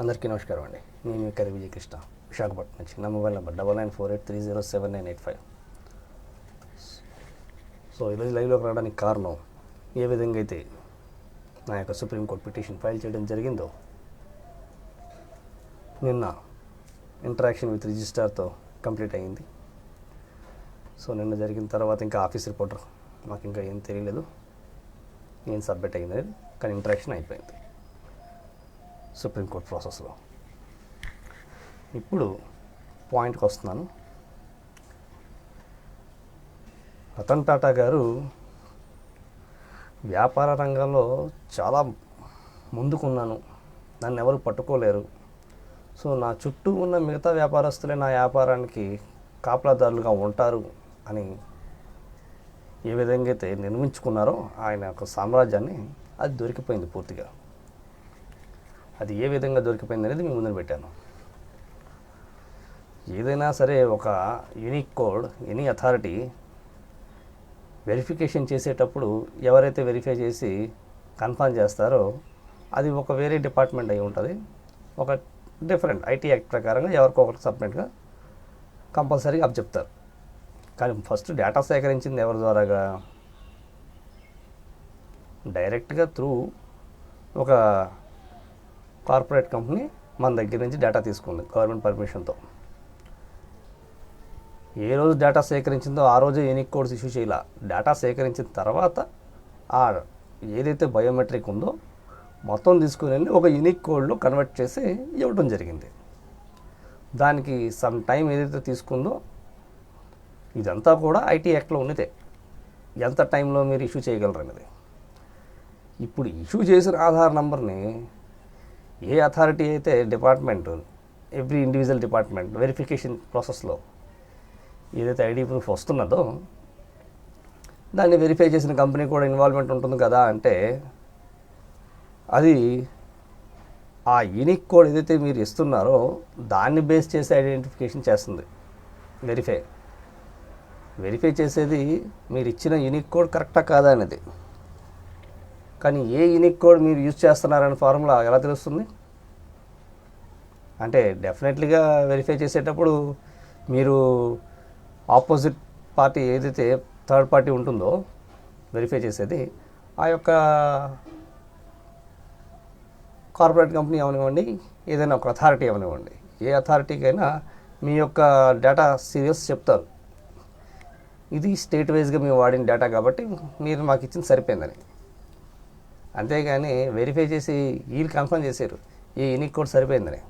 అందరికీ నమస్కారం అండి. నేను మీ కరి విజయకృష్ణ, విశాఖపట్నం నుంచి. నా మొబైల్ నెంబర్ 9948307995. సో ఈరోజు లైవ్లోకి రావడానికి కారణం, ఏ విధంగా అయితే నా యొక్క సుప్రీంకోర్టు పిటిషన్ ఫైల్ చేయడం జరిగిందో, నిన్న ఇంటరాక్షన్ విత్ రిజిస్ట్రార్తో కంప్లీట్ అయ్యింది. సో నిన్న జరిగిన తర్వాత ఇంకా ఆఫీస్ రిపోర్టర్ మాకు ఇంకా ఏం తెలియలేదు, ఏం సబ్మిట్ అయింది, కానీ ఇంటరాక్షన్ అయిపోయింది సుప్రీంకోర్టు ప్రాసెస్లో. ఇప్పుడు పాయింట్కి వస్తున్నాను. రతన్ టాటా గారు వ్యాపార రంగంలో చాలా ముందుకున్నాను, నన్ను ఎవరు పట్టుకోలేరు, సో నా చుట్టూ ఉన్న మిగతా వ్యాపారస్తులే నా వ్యాపారానికి కాపలాదారులుగా ఉంటారు అని ఏ విధంగా అయితే నిర్మించుకున్నారో ఆయన యొక్క సామ్రాజ్యాన్ని, అది దొరికిపోయింది పూర్తిగా. అది ఏ విధంగా దొరికిపోయింది అనేది మీ ముందు పెట్టాను. ఏదైనా సరే ఒక unique code, any authority verification చేసేటప్పుడు ఎవరైతే వెరిఫై చేసి కన్ఫర్మ్ చేస్తారో అది ఒక వేరే డిపార్ట్మెంట్ అయి ఉంటుంది. ఒక డిఫరెంట్ ఐటీ యాక్ట్ ప్రకారంగా ఎవరికో ఒకరికి సపరేట్గా కంపల్సరీగా అప్పచెప్తారు. కానీ ఫస్ట్ డేటా సేకరించింది ఎవరి ద్వారాగా? డైరెక్ట్గా త్రూ ఒక కార్పొరేట్ కంపెనీ మన దగ్గర నుంచి డేటా తీసుకుంది గవర్నమెంట్ పర్మిషన్తో. ఏ రోజు డేటా సేకరించిందో ఆ రోజే యూనిక్ కోడ్స్ ఇష్యూ చేయాల. డేటా సేకరించిన తర్వాత ఆ ఏదైతే బయోమెట్రిక్ ఉందో మొత్తం తీసుకుని వెళ్ళి ఒక యూనిక్ కోడ్లో కన్వర్ట్ చేసి ఇవ్వడం జరిగింది. దానికి సమ్ టైం ఏదైతే తీసుకుందో ఇదంతా కూడా ఐటీ యాక్ట్లో ఉన్నదే. ఎంత టైంలో మీరు ఇష్యూ చేయగలరు అనేది. ఇప్పుడు ఇష్యూ చేసిన ఆధార్ నంబర్ని ఏ అథారిటీ అయితే department, every individual department verification ప్రాసెస్లో ఏదైతే ఐడి ప్రూఫ్ వస్తున్నదో దాన్ని వెరిఫై చేసిన కంపెనీ కూడా ఇన్వాల్వ్మెంట్ ఉంటుంది కదా అంటే, అది ఆ యూనిక్ కోడ్ ఏదైతే మీరు ఇస్తున్నారో దాన్ని బేస్ చేసి ఐడెంటిఫికేషన్ చేస్తుంది. వెరిఫై చేసేది మీరు ఇచ్చిన యూనిక్ కోడ్ కరెక్టా కాదా అనేది. కానీ ఏ యూనిక్ కోడ్ మీరు యూజ్ చేస్తున్నారనే ఫార్ములా ఎలా తెలుస్తుంది? అంటే డెఫినెట్లీగా వెరిఫై చేసేటప్పుడు మీరు ఆపోజిట్ పార్టీ ఏదైతే థర్డ్ పార్టీ ఉంటుందో వెరిఫై చేసేది, ఆ యొక్క కార్పొరేట్ కంపెనీ అవనివ్వండి, ఏదైనా ఒక అథారిటీ అవనివ్వండి, ఏ అథారిటీకైనా మీ యొక్క డేటా సీరియస్ చెప్తారు. ఇది స్టేట్ వైజ్గా మేము వాడిన డేటా కాబట్టి మీరు మాకు ఇచ్చింది సరిపోయిందని. అంతేగాని వెరిఫై చేసి వీళ్ళు కన్ఫర్మ్ చేశారు ఏ యూనిక్ కోడ్ సరిపోయిందని.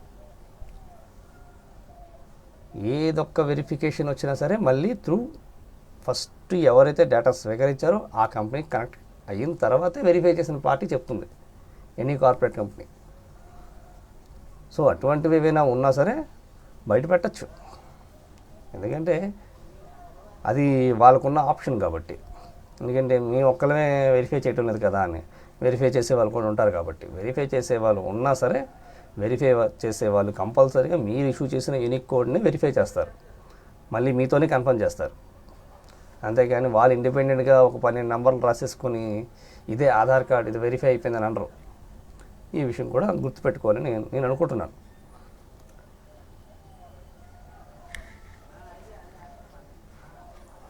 ఏదొక్క వెరిఫికేషన్ వచ్చినా సరే మళ్ళీ త్రూ ఫస్ట్ ఎవరైతే డేటా స్వీకరించారో ఆ కంపెనీ కనెక్ట్ అయిన తర్వాతే వెరిఫై చేసిన పార్టీ చెప్తుంది, ఎనీ కార్పొరేట్ కంపెనీ. సో అటువంటివి ఏవైనా ఉన్నా సరే బయట పెట్టచ్చు, ఎందుకంటే అది వాళ్ళకున్న ఆప్షన్ కాబట్టి. ఎందుకంటే మేము ఒక్కలమే వెరిఫై చేయటం లేదు కదా అని వెరిఫై చేసే వాళ్ళు కూడా ఉంటారు కాబట్టి. వెరిఫై చేసే వాళ్ళు ఉన్నా సరే వెరిఫై చేసే వాళ్ళు కంపల్సరీగా మీరు ఇష్యూ చేసిన యూనిక్ కోడ్ని వెరిఫై చేస్తారు, మళ్ళీ మీతోనే కన్ఫర్మ్ చేస్తారు. అంతేగాని వాళ్ళు ఇండిపెండెంట్గా ఒక 12 నంబర్లు రాసేసుకొని ఇదే ఆధార్ కార్డు ఇది వెరిఫై అయిపోయిందని అనరు. ఈ విషయం కూడా గుర్తుపెట్టుకోవాలని నేను అనుకుంటున్నాను.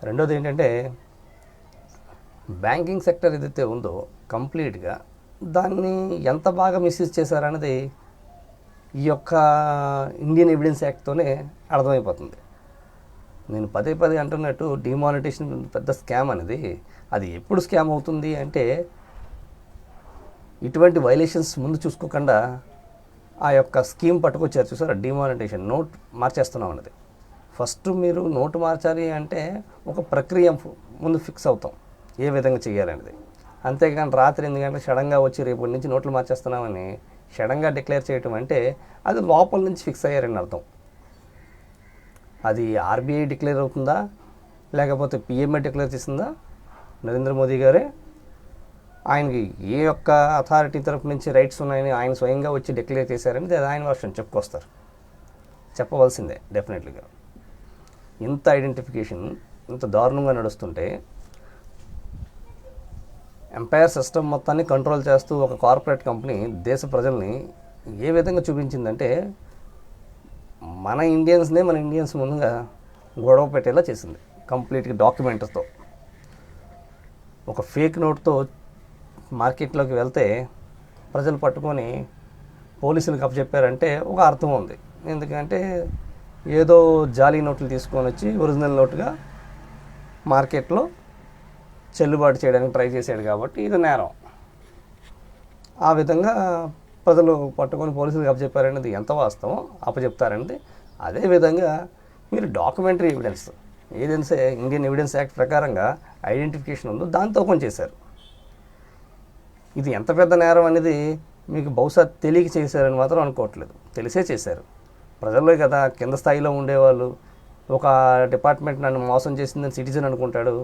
రెండోది ఏంటంటే, బ్యాంకింగ్ సెక్టర్ ఏదైతే ఉందో కంప్లీట్గా దాన్ని ఎంత బాగా మిస్యూజ్ చేశారనేది ఈ యొక్క ఇండియన్ ఎవిడెన్స్ యాక్ట్తోనే అర్థమైపోతుంది. నేను పదే అంటున్నట్టు డిమానిటైజేషన్ పెద్ద స్కామ్ అనేది. అది ఎప్పుడు స్కామ్ అవుతుంది అంటే, ఇటువంటి వైలేషన్స్ ముందు చూసుకోకుండా ఆ యొక్క స్కీమ్ పట్టుకొచ్చారు చూసారా, డిమానిటైజేషన్, నోట్ మార్చేస్తున్నాం అన్నది. ఫస్ట్ మీరు నోటు మార్చాలి అంటే ఒక ప్రక్రియ ముందు ఫిక్స్ అవుతాం ఏ విధంగా చేయాలనేది. అంతేగాని రాత్రి 8 గంటలకు సడన్గా వచ్చి రేపటి నుంచి నోట్లు మార్చేస్తున్నామని సడన్గా డిక్లేర్ చేయటం అంటే అది లోపల నుంచి ఫిక్స్ అయ్యారని అర్థం. అది ఆర్బీఐ డిక్లేర్ అవుతుందా లేకపోతే పిఎంఏ డిక్లేర్ చేసిందా? నరేంద్ర మోదీ గారే ఆయనకి ఏ యొక్క అథారిటీ తరపు నుంచి రైట్స్ ఉన్నాయని ఆయన స్వయంగా వచ్చి డిక్లేర్ చేశారని అది ఆయన వర్షన్ చెప్పుకొస్తారు, చెప్పవలసిందే డెఫినెట్లీగా. ఇంత ఐడెంటిఫికేషన్ ఇంత దారుణంగా నడుస్తుంటే ఎంపైర్ సిస్టమ్ మొత్తాన్ని కంట్రోల్ చేస్తూ ఒక కార్పొరేట్ కంపెనీ దేశ ప్రజల్ని ఏ విధంగా చూపించిందంటే మన ఇండియన్స్ ముందుగా గొడవ పెట్టేలా చేసింది కంప్లీట్గా డాక్యుమెంట్స్తో. ఒక ఫేక్ నోట్తో మార్కెట్లోకి వెళ్తే ప్రజలు పట్టుకొని పోలీసులకు అప్పచెప్పారంటే ఒక అర్థం ఉంది. ఎందుకంటే ఏదో జాలీ నోట్లు తీసుకొని వచ్చి ఒరిజినల్ నోటుగా మార్కెట్లో చెల్లుబాటు చేయడానికి ట్రై చేశాడు కాబట్టి ఇది నేరం. ఆ విధంగా ప్రజలు పట్టుకొని పోలీసులకు అప్పచెప్పారనేది ఎంత వాస్తవం, అప్పచెప్తారనేది. అదేవిధంగా మీరు డాక్యుమెంటరీ ఎవిడెన్స్ ఏదైతే ఇండియన్ ఎవిడెన్స్ యాక్ట్ ప్రకారంగా ఐడెంటిఫికేషన్ ఉందో దాంతో ఓపెన్ చేశారు. ఇది ఎంత పెద్ద నేరం అనేది మీకు బహుశా తెలియక చేశారని మాత్రం అనుకోవట్లేదు, తెలిసే చేశారు. ప్రజల్లో కదా కింద స్థాయిలో ఉండేవాళ్ళు ఒక డిపార్ట్మెంట్ నన్ను మోసం చేసిందని సిటిజన్ అనుకుంటాడు.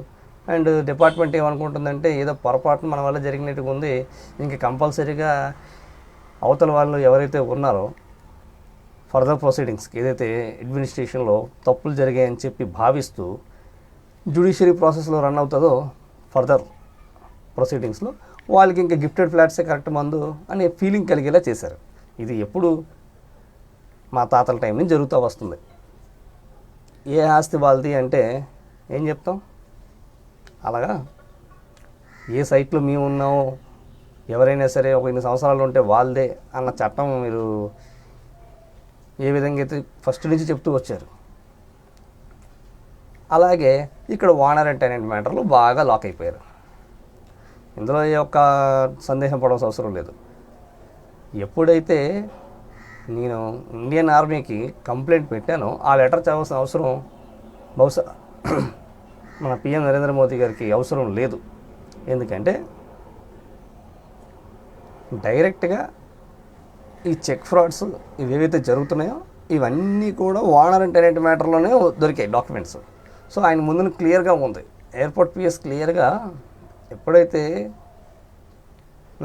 అండ్ డిపార్ట్మెంట్ ఏమనుకుంటుందంటే ఏదో పొరపాటున మన వల్ల జరిగినట్టుగా ఉంది, ఇంక కంపల్సరీగా అవతల వాళ్ళు ఎవరైతే ఉన్నారో ఫర్దర్ ప్రొసీడింగ్స్కి ఏదైతే అడ్మినిస్ట్రేషన్లో తప్పులు జరిగాయని చెప్పి భావిస్తూ జ్యుడిషియరీ ప్రాసెస్లో రన్ అవుతుందో ఫర్దర్ ప్రొసీడింగ్స్లో వాళ్ళకి ఇంకా గిఫ్టెడ్ ఫ్లాట్సే కరెక్ట్ మందు అనే ఫీలింగ్ కలిగేలా చేశారు. ఇది ఎప్పుడు మా తాతల టైం నుంచి జరుగుతూ వస్తుంది. ఏ ఆస్తి వాళ్ళది అంటే ఏం చెప్తాం, అలాగా ఏ సైట్లో మేము ఉన్నామో ఎవరైనా సరే ఒక 8 సంవత్సరాలు ఉంటే వాళ్ళదే అన్న చట్టం మీరు ఏ విధంగా అయితే ఫస్ట్ నుంచి చెప్తూ వచ్చారు. అలాగే ఇక్కడ ఓనర్ అండ్ టెనెంట్ మ్యాటర్లు బాగా లాక్ అయిపోయారు. ఇందులో ఏ ఒక్క సందేహం పడాల్సిన అవసరం లేదు. ఎప్పుడైతే నేను ఇండియన్ ఆర్మీకి కంప్లైంట్ పెట్టానో ఆ లెటర్ చదవాల్సిన అవసరం బహుశా మన పిఎం నరేంద్ర మోదీ గారికి అవసరం లేదు. ఎందుకంటే డైరెక్ట్గా ఈ చెక్ ఫ్రాడ్స్ ఇవేవైతే జరుగుతున్నాయో ఇవన్నీ కూడా ఓనర్ అండ్ టెనెంట్ మ్యాటర్లోనే దొరికాయి డాక్యుమెంట్స్. సో ఆయన ముందు క్లియర్గా ఉంది. ఎయిర్పోర్ట్ పిఎస్ క్లియర్గా ఎప్పుడైతే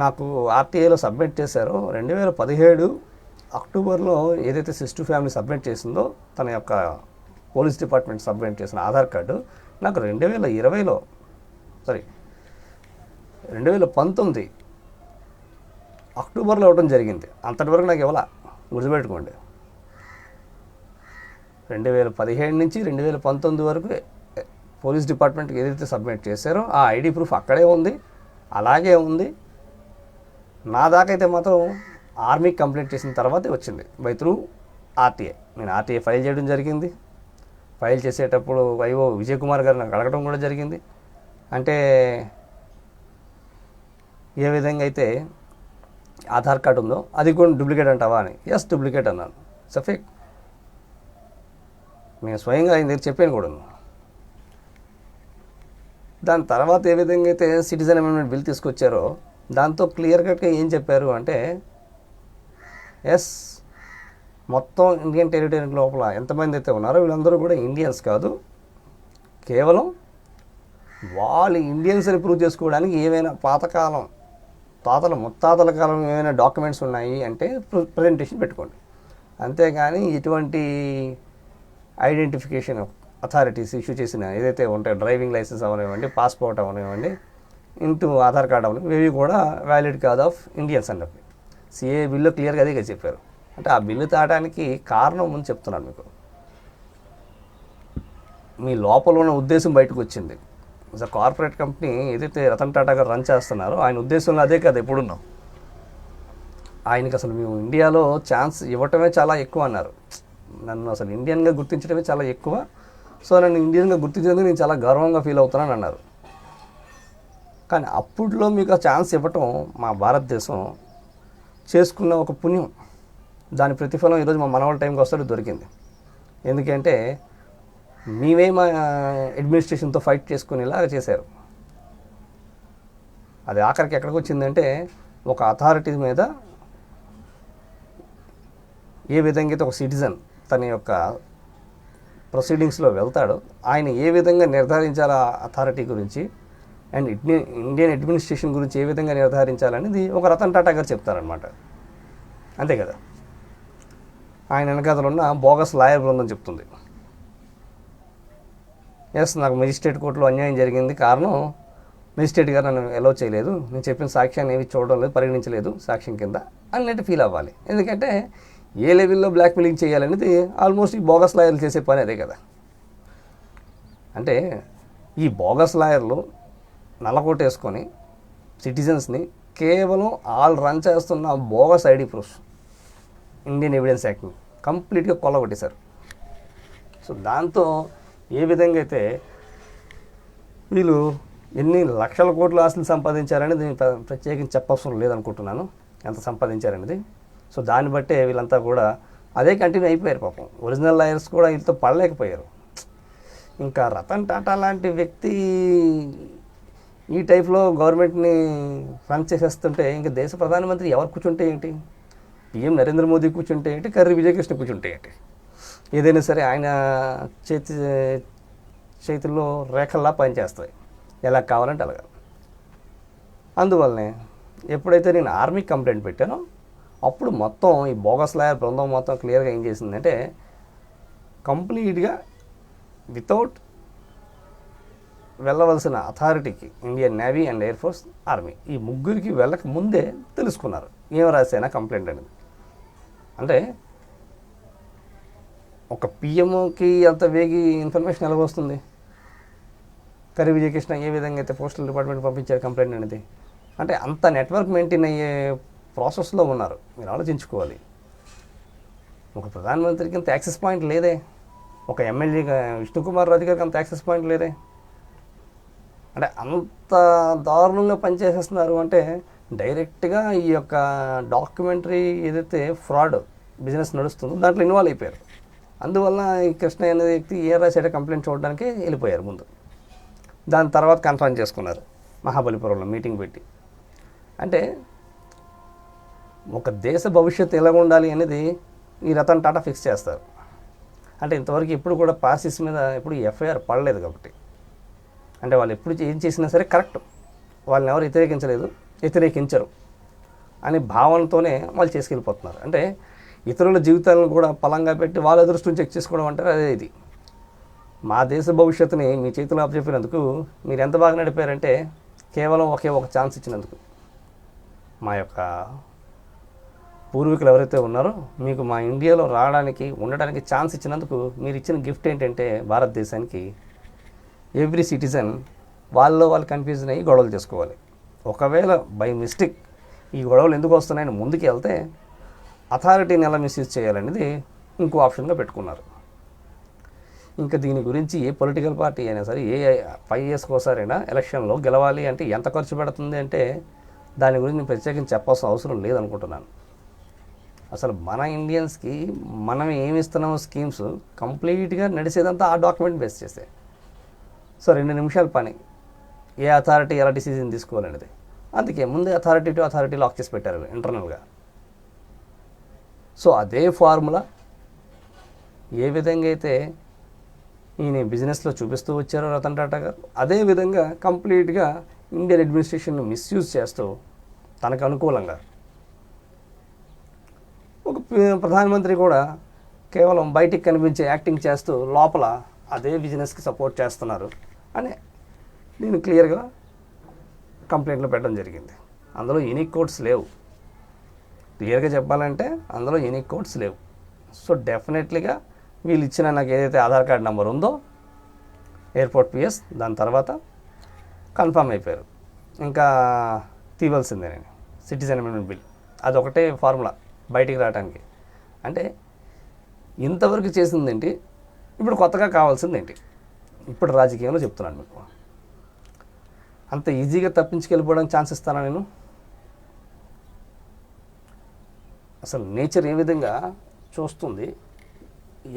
నాకు ఆర్టీఐలో సబ్మిట్ చేశారో 2017 అక్టోబర్లో ఏదైతే సిస్టు ఫ్యామిలీ సబ్మిట్ చేసిందో తన యొక్క పోలీస్ డిపార్ట్మెంట్ సబ్మిట్ చేసిన ఆధార్ కార్డు నాకు 2019 అక్టోబర్లో ఇవ్వడం జరిగింది. అంతటి వరకు నాకు ఇవ్వాల, గుర్తుపెట్టుకోండి. 2017 నుంచి 2019 వరకు పోలీస్ డిపార్ట్మెంట్కి ఏదైతే సబ్మిట్ చేశారో ఆ ఐడి ప్రూఫ్ అక్కడే ఉంది, అలాగే ఉంది. నా దాకైతే మాత్రం ఆర్మీకి కంప్లైంట్ చేసిన తర్వాతే వచ్చింది బై త్రూ ఆర్టీఐ. నేను ఆర్టీఐ ఫైల్ చేయడం జరిగింది. ఫైల్ చేసేటప్పుడు వైఓ విజయ్ కుమార్ గారు నాకు అడగడం కూడా జరిగింది. అంటే ఏ విధంగా అయితే ఆధార్ కార్డు ఉందో అది కూడా డూప్లికేట్ అంటావా అని. ఎస్, డూప్లికేట్ అన్నాను. సఫేక్ నేను స్వయంగా ఆయన దగ్గర చెప్పాను కూడా. దాని తర్వాత ఏ విధంగా అయితే సిటిజన్ అమెండ్మెంట్ బిల్ తీసుకొచ్చారో దాంతో క్లియర్ కట్గా ఏం చెప్పారు అంటే ఎస్, మొత్తం ఇండియన్ టెరిటరీ లోపల ఎంతమంది అయితే ఉన్నారో వీళ్ళందరూ కూడా ఇండియన్స్ కాదు, కేవలం వాళ్ళు ఇండియన్స్ అని ప్రూవ్ చేసుకోవడానికి ఏమైనా పాతకాలం ముత్తాతల కాలం ఏమైనా డాక్యుమెంట్స్ ఉన్నాయి అంటే ప్రజెంటేషన్ పెట్టుకోండి. అంతేగాని ఇటువంటి ఐడెంటిఫికేషన్ అథారిటీస్ ఇష్యూ చేసిన ఏదైతే ఉంటాయో డ్రైవింగ్ లైసెన్స్ అవనివ్వండి, పాస్పోర్ట్ అవనివ్వండి, ఆధార్ కార్డు అవనివ్వండి, ఇవి కూడా వ్యాలిడ్ కాదు ఆఫ్ ఇండియన్స్ అన్నవి సిఏ బిల్లు క్లియర్గా అదే చెప్పారు. అంటే ఆ బిల్లు తాగడానికి కారణం ముందు చెప్తున్నాను మీకు. మీ లోపల ఉన్న ఉద్దేశం బయటకు వచ్చింది. కార్పొరేట్ కంపెనీ ఏదైతే రతన్ టాటా గారు రన్ చేస్తున్నారో ఆయన ఉద్దేశంలో అదే కదా ఎప్పుడున్నాం. ఆయనకి అసలు మేము ఇండియాలో ఛాన్స్ ఇవ్వటమే చాలా ఎక్కువ అన్నారు. నన్ను అసలు ఇండియన్గా గుర్తించడమే చాలా ఎక్కువ. సో నన్ను ఇండియన్గా గుర్తించేందుకు నేను చాలా గర్వంగా ఫీల్ అవుతున్నాను అన్నారు. కానీ అప్పుడులో మీకు ఆ ఛాన్స్ ఇవ్వటం మా భారతదేశం చేసుకున్న ఒక పుణ్యం. దాని ప్రతిఫలం ఈరోజు మా మనవాళ్ళ టైంకి వస్తాడు దొరికింది. ఎందుకంటే మేమే మా అడ్మినిస్ట్రేషన్తో ఫైట్ చేసుకునేలాగా చేశారు. అది ఆఖరికి ఎక్కడికి వచ్చిందంటే ఒక అథారిటీ మీద ఏ విధంగా అయితే ఒక సిటిజన్ తన యొక్క ప్రొసీడింగ్స్లో వెళ్తాడో ఆయన ఏ విధంగా నిర్ధారించాలి ఆ అథారిటీ గురించి అండ్ ఇండియన్ అడ్మినిస్ట్రేషన్ గురించి ఏ విధంగా నిర్ధారించాలనేది ఒక రతన్ టాటా గారు చెప్తారనమాట. అంతే కదా, ఆయన వెనకాతలు ఉన్న బోగస్ లాయర్ బృందం చెప్తుంది. ఎస్, నాకు మెజిస్ట్రేట్ కోర్టులో అన్యాయం జరిగింది, కారణం మెజిస్ట్రేట్ గారు నన్ను అలౌ చేయలేదు, నేను చెప్పిన సాక్ష్యాన్ని ఏమి చూడడం లేదు, పరిగణించలేదు సాక్ష్యం కింద అన్నట్టు ఫీల్ అవ్వాలి. ఎందుకంటే ఏ లెవెల్లో బ్లాక్మెయిలింగ్ చేయాలనేది ఆల్మోస్ట్ ఈ బోగస్ లాయర్లు చేసే పని అదే కదా. అంటే ఈ బోగస్ లాయర్లు నల్లకోటేసుకొని సిటిజన్స్ని కేవలం రన్ చేస్తున్న bogus ID proofs, Indian evidence యాక్ట్ని కంప్లీట్గా కొల్లగొట్టేశారు. సో దాంతో ఏ విధంగా అయితే వీళ్ళు ఎన్ని లక్షల కోట్ల ఆస్తులు సంపాదించారనేది ప్రత్యేకించి చెప్పవసరం లేదనుకుంటున్నాను, ఎంత సంపాదించారనేది. సో దాన్ని బట్టే వీళ్ళంతా కూడా అదే కంటిన్యూ అయిపోయారు. పాపం ఒరిజినల్ లాయర్స్ కూడా వీళ్ళతో పడలేకపోయారు. ఇంకా రతన్ టాటా లాంటి వ్యక్తి ఈ టైప్లో గవర్నమెంట్ని రన్ చేసేస్తుంటే ఇంకా దేశ ప్రధానమంత్రి ఎవరు కూర్చుంటే ఏంటి? పిఎం నరేంద్ర మోదీ కూర్చుంటే ఏంటి? కర్రీ విజయకృష్ణ కూర్చుంటే ఏంటి? ఏదైనా సరే ఆయన చేతుల్లో రేఖల్లా పనిచేస్తాయి, ఎలా కావాలంటే అలాగా. అందువల్లనే ఎప్పుడైతే నేను ఆర్మీ కంప్లైంట్ పెట్టానో అప్పుడు మొత్తం ఈ బోగస్ లాయర్ బృందం మొత్తం క్లియర్గా ఏం చేసిందంటే, కంప్లీట్గా వితౌట్ వెళ్ళవలసిన అథారిటీకి Indian navy and air force, army, ఈ ముగ్గురికి వెళ్ళక ముందే తెలుసుకున్నారు ఏం రాసైనా కంప్లైంట్ అనేది. అంటే ఒక పిఎంకి అంత వేగి ఇన్ఫర్మేషన్ ఎలా వస్తుంది? కర్రీ విజయకృష్ణ ఏ విధంగా అయితే పోస్టల్ డిపార్ట్మెంట్ పంపించారు కంప్లైంట్ అనేది, అంటే అంత నెట్వర్క్ మెయింటైన్ అయ్యే ప్రాసెస్లో ఉన్నారు. మీరు ఆలోచించుకోవాలి. ఒక ప్రధానమంత్రికి అంత యాక్సెస్ పాయింట్ లేదే, ఒక ఎమ్మెల్యేగా విష్ణుకుమార్ రాజు గారికి అంత యాక్సెస్ పాయింట్ లేదే. అంటే అంత దారుణంగా పనిచేసేస్తున్నారు. అంటే డైరెక్ట్గా ఈ యొక్క డాక్యుమెంటరీ ఏదైతే ఫ్రాడ్ బిజినెస్ నడుస్తుందో దాంట్లో ఇన్వాల్వ్ అయిపోయారు. అందువల్ల ఈ కృష్ణ అనే వ్యక్తి ఏ రాసేట కంప్లైంట్ చూడడానికి వెళ్ళిపోయారు ముందు. దాని తర్వాత కన్ఫర్మ్ చేసుకున్నారు మహాబలిపురంలో మీటింగ్ పెట్టి. అంటే ఒక దేశ భవిష్యత్తు ఎలా ఉండాలి అనేది ఈ రతన్ టాటా ఫిక్స్ చేస్తారు. అంటే ఇంతవరకు ఎప్పుడు కూడా పార్సీస్ మీద ఎప్పుడు ఎఫ్ఐఆర్ పడలేదు కాబట్టి, అంటే వాళ్ళు ఎప్పుడు ఏం చేసినా సరే కరెక్ట్, వాళ్ళని ఎవరు వ్యతిరేకించరు అనే భావనతోనే వాళ్ళు చేసుకెళ్ళిపోతున్నారు. అంటే ఇతరుల జీవితాలను కూడా పలంగా పెట్టి వాళ్ళ అదృష్టం చెక్ చేసుకోవడం అంటారు అదే ఇది. మా దేశ భవిష్యత్తుని మీ చేతిలో అప్పచెప్పినందుకు మీరు ఎంత బాగా నడిపారంటే కేవలం ఒక ఛాన్స్ ఇచ్చినందుకు. మా యొక్క పూర్వీకులు ఎవరైతే ఉన్నారో మీకు మా ఇండియాలో రావడానికి ఉండడానికి ఛాన్స్ ఇచ్చినందుకు మీరు ఇచ్చిన గిఫ్ట్ ఏంటంటే భారతదేశానికి ఎవ్రీ సిటిజన్ వాళ్ళు కన్ఫ్యూజన్ అయ్యి గొడవలు చేసుకోవాలి. ఒకవేళ బై మిస్టేక్ ఈ గొడవలు ఎందుకు వస్తున్నాయని ముందుకు వెళ్తే అథారిటీని ఎలా మిస్యూజ్ చేయాలనేది ఇంకో ఆప్షన్గా పెట్టుకున్నారు. ఇంకా దీని గురించి ఏ పొలిటికల్ పార్టీ అయినా సరే ఏ 5 yearsకి ఒకసారైనా ఎలక్షన్లో గెలవాలి అంటే ఎంత ఖర్చు పెడుతుంది అంటే దాని గురించి నేను ప్రత్యేకించి చెప్పాల్సిన అవసరం లేదనుకుంటున్నాను. అసలు మన ఇండియన్స్కి మనం ఏమి ఇస్తున్నామో స్కీమ్స్ కంప్లీట్గా నడిచేదంతా ఆ డాక్యుమెంట్ బేస్ చేస్తే. సో 2 నిమిషాల పని ఏ అథారిటీ ఎలా డిసిజన్ తీసుకోవాలనేది. అందుకే ముందే అథారిటీ టు అథారిటీ లాక్ చేసి పెట్టారు ఇంటర్నల్గా. సో అదే ఫార్ములా ఏ విధంగా అయితే ఈయన బిజినెస్లో చూపిస్తూ వచ్చారో రతన్ టాటా గారు, అదేవిధంగా కంప్లీట్గా ఇండియన్ అడ్మినిస్ట్రేషన్ను మిస్యూజ్ చేస్తూ తనకు అనుకూలంగా ఒక ప్రధానమంత్రి కూడా కేవలం బయటికి కనిపించే యాక్టింగ్ చేస్తూ లోపల అదే బిజినెస్కి సపోర్ట్ చేస్తున్నారు అని నేను క్లియర్గా కంప్లైంట్లో పెట్టడం జరిగింది. అందులో యూనిక్ కోడ్స్ లేవు, క్లియర్గా చెప్పాలంటే అందులో యూనిక్ కోడ్స్ లేవు. సో డెఫినెట్లీగా వీళ్ళు ఇచ్చిన నాకు ఏదైతే ఆధార్ కార్డ్ నెంబర్ ఉందో ఎయిర్పోర్ట్ పిఎస్ దాని తర్వాత కన్ఫర్మ్ అయిపోయారు. ఇంకా తీవలసిందే నేను సిటిజన్ అమెండ్మెంట్ బిల్, అదొకటే ఫార్ములా బయటికి రావడానికి. అంటే ఇంతవరకు చేసిందేంటి, ఇప్పుడు కొత్తగా కావాల్సిందేంటి? ఇప్పుడు రాజకీయంలో చెప్తున్నాను మీకు. అంత ఈజీగా తప్పించుకెళ్ళిపోవడానికి ఛాన్స్ ఇస్తానా నేను? అసలు నేచర్ ఏ విధంగా చూస్తుంది,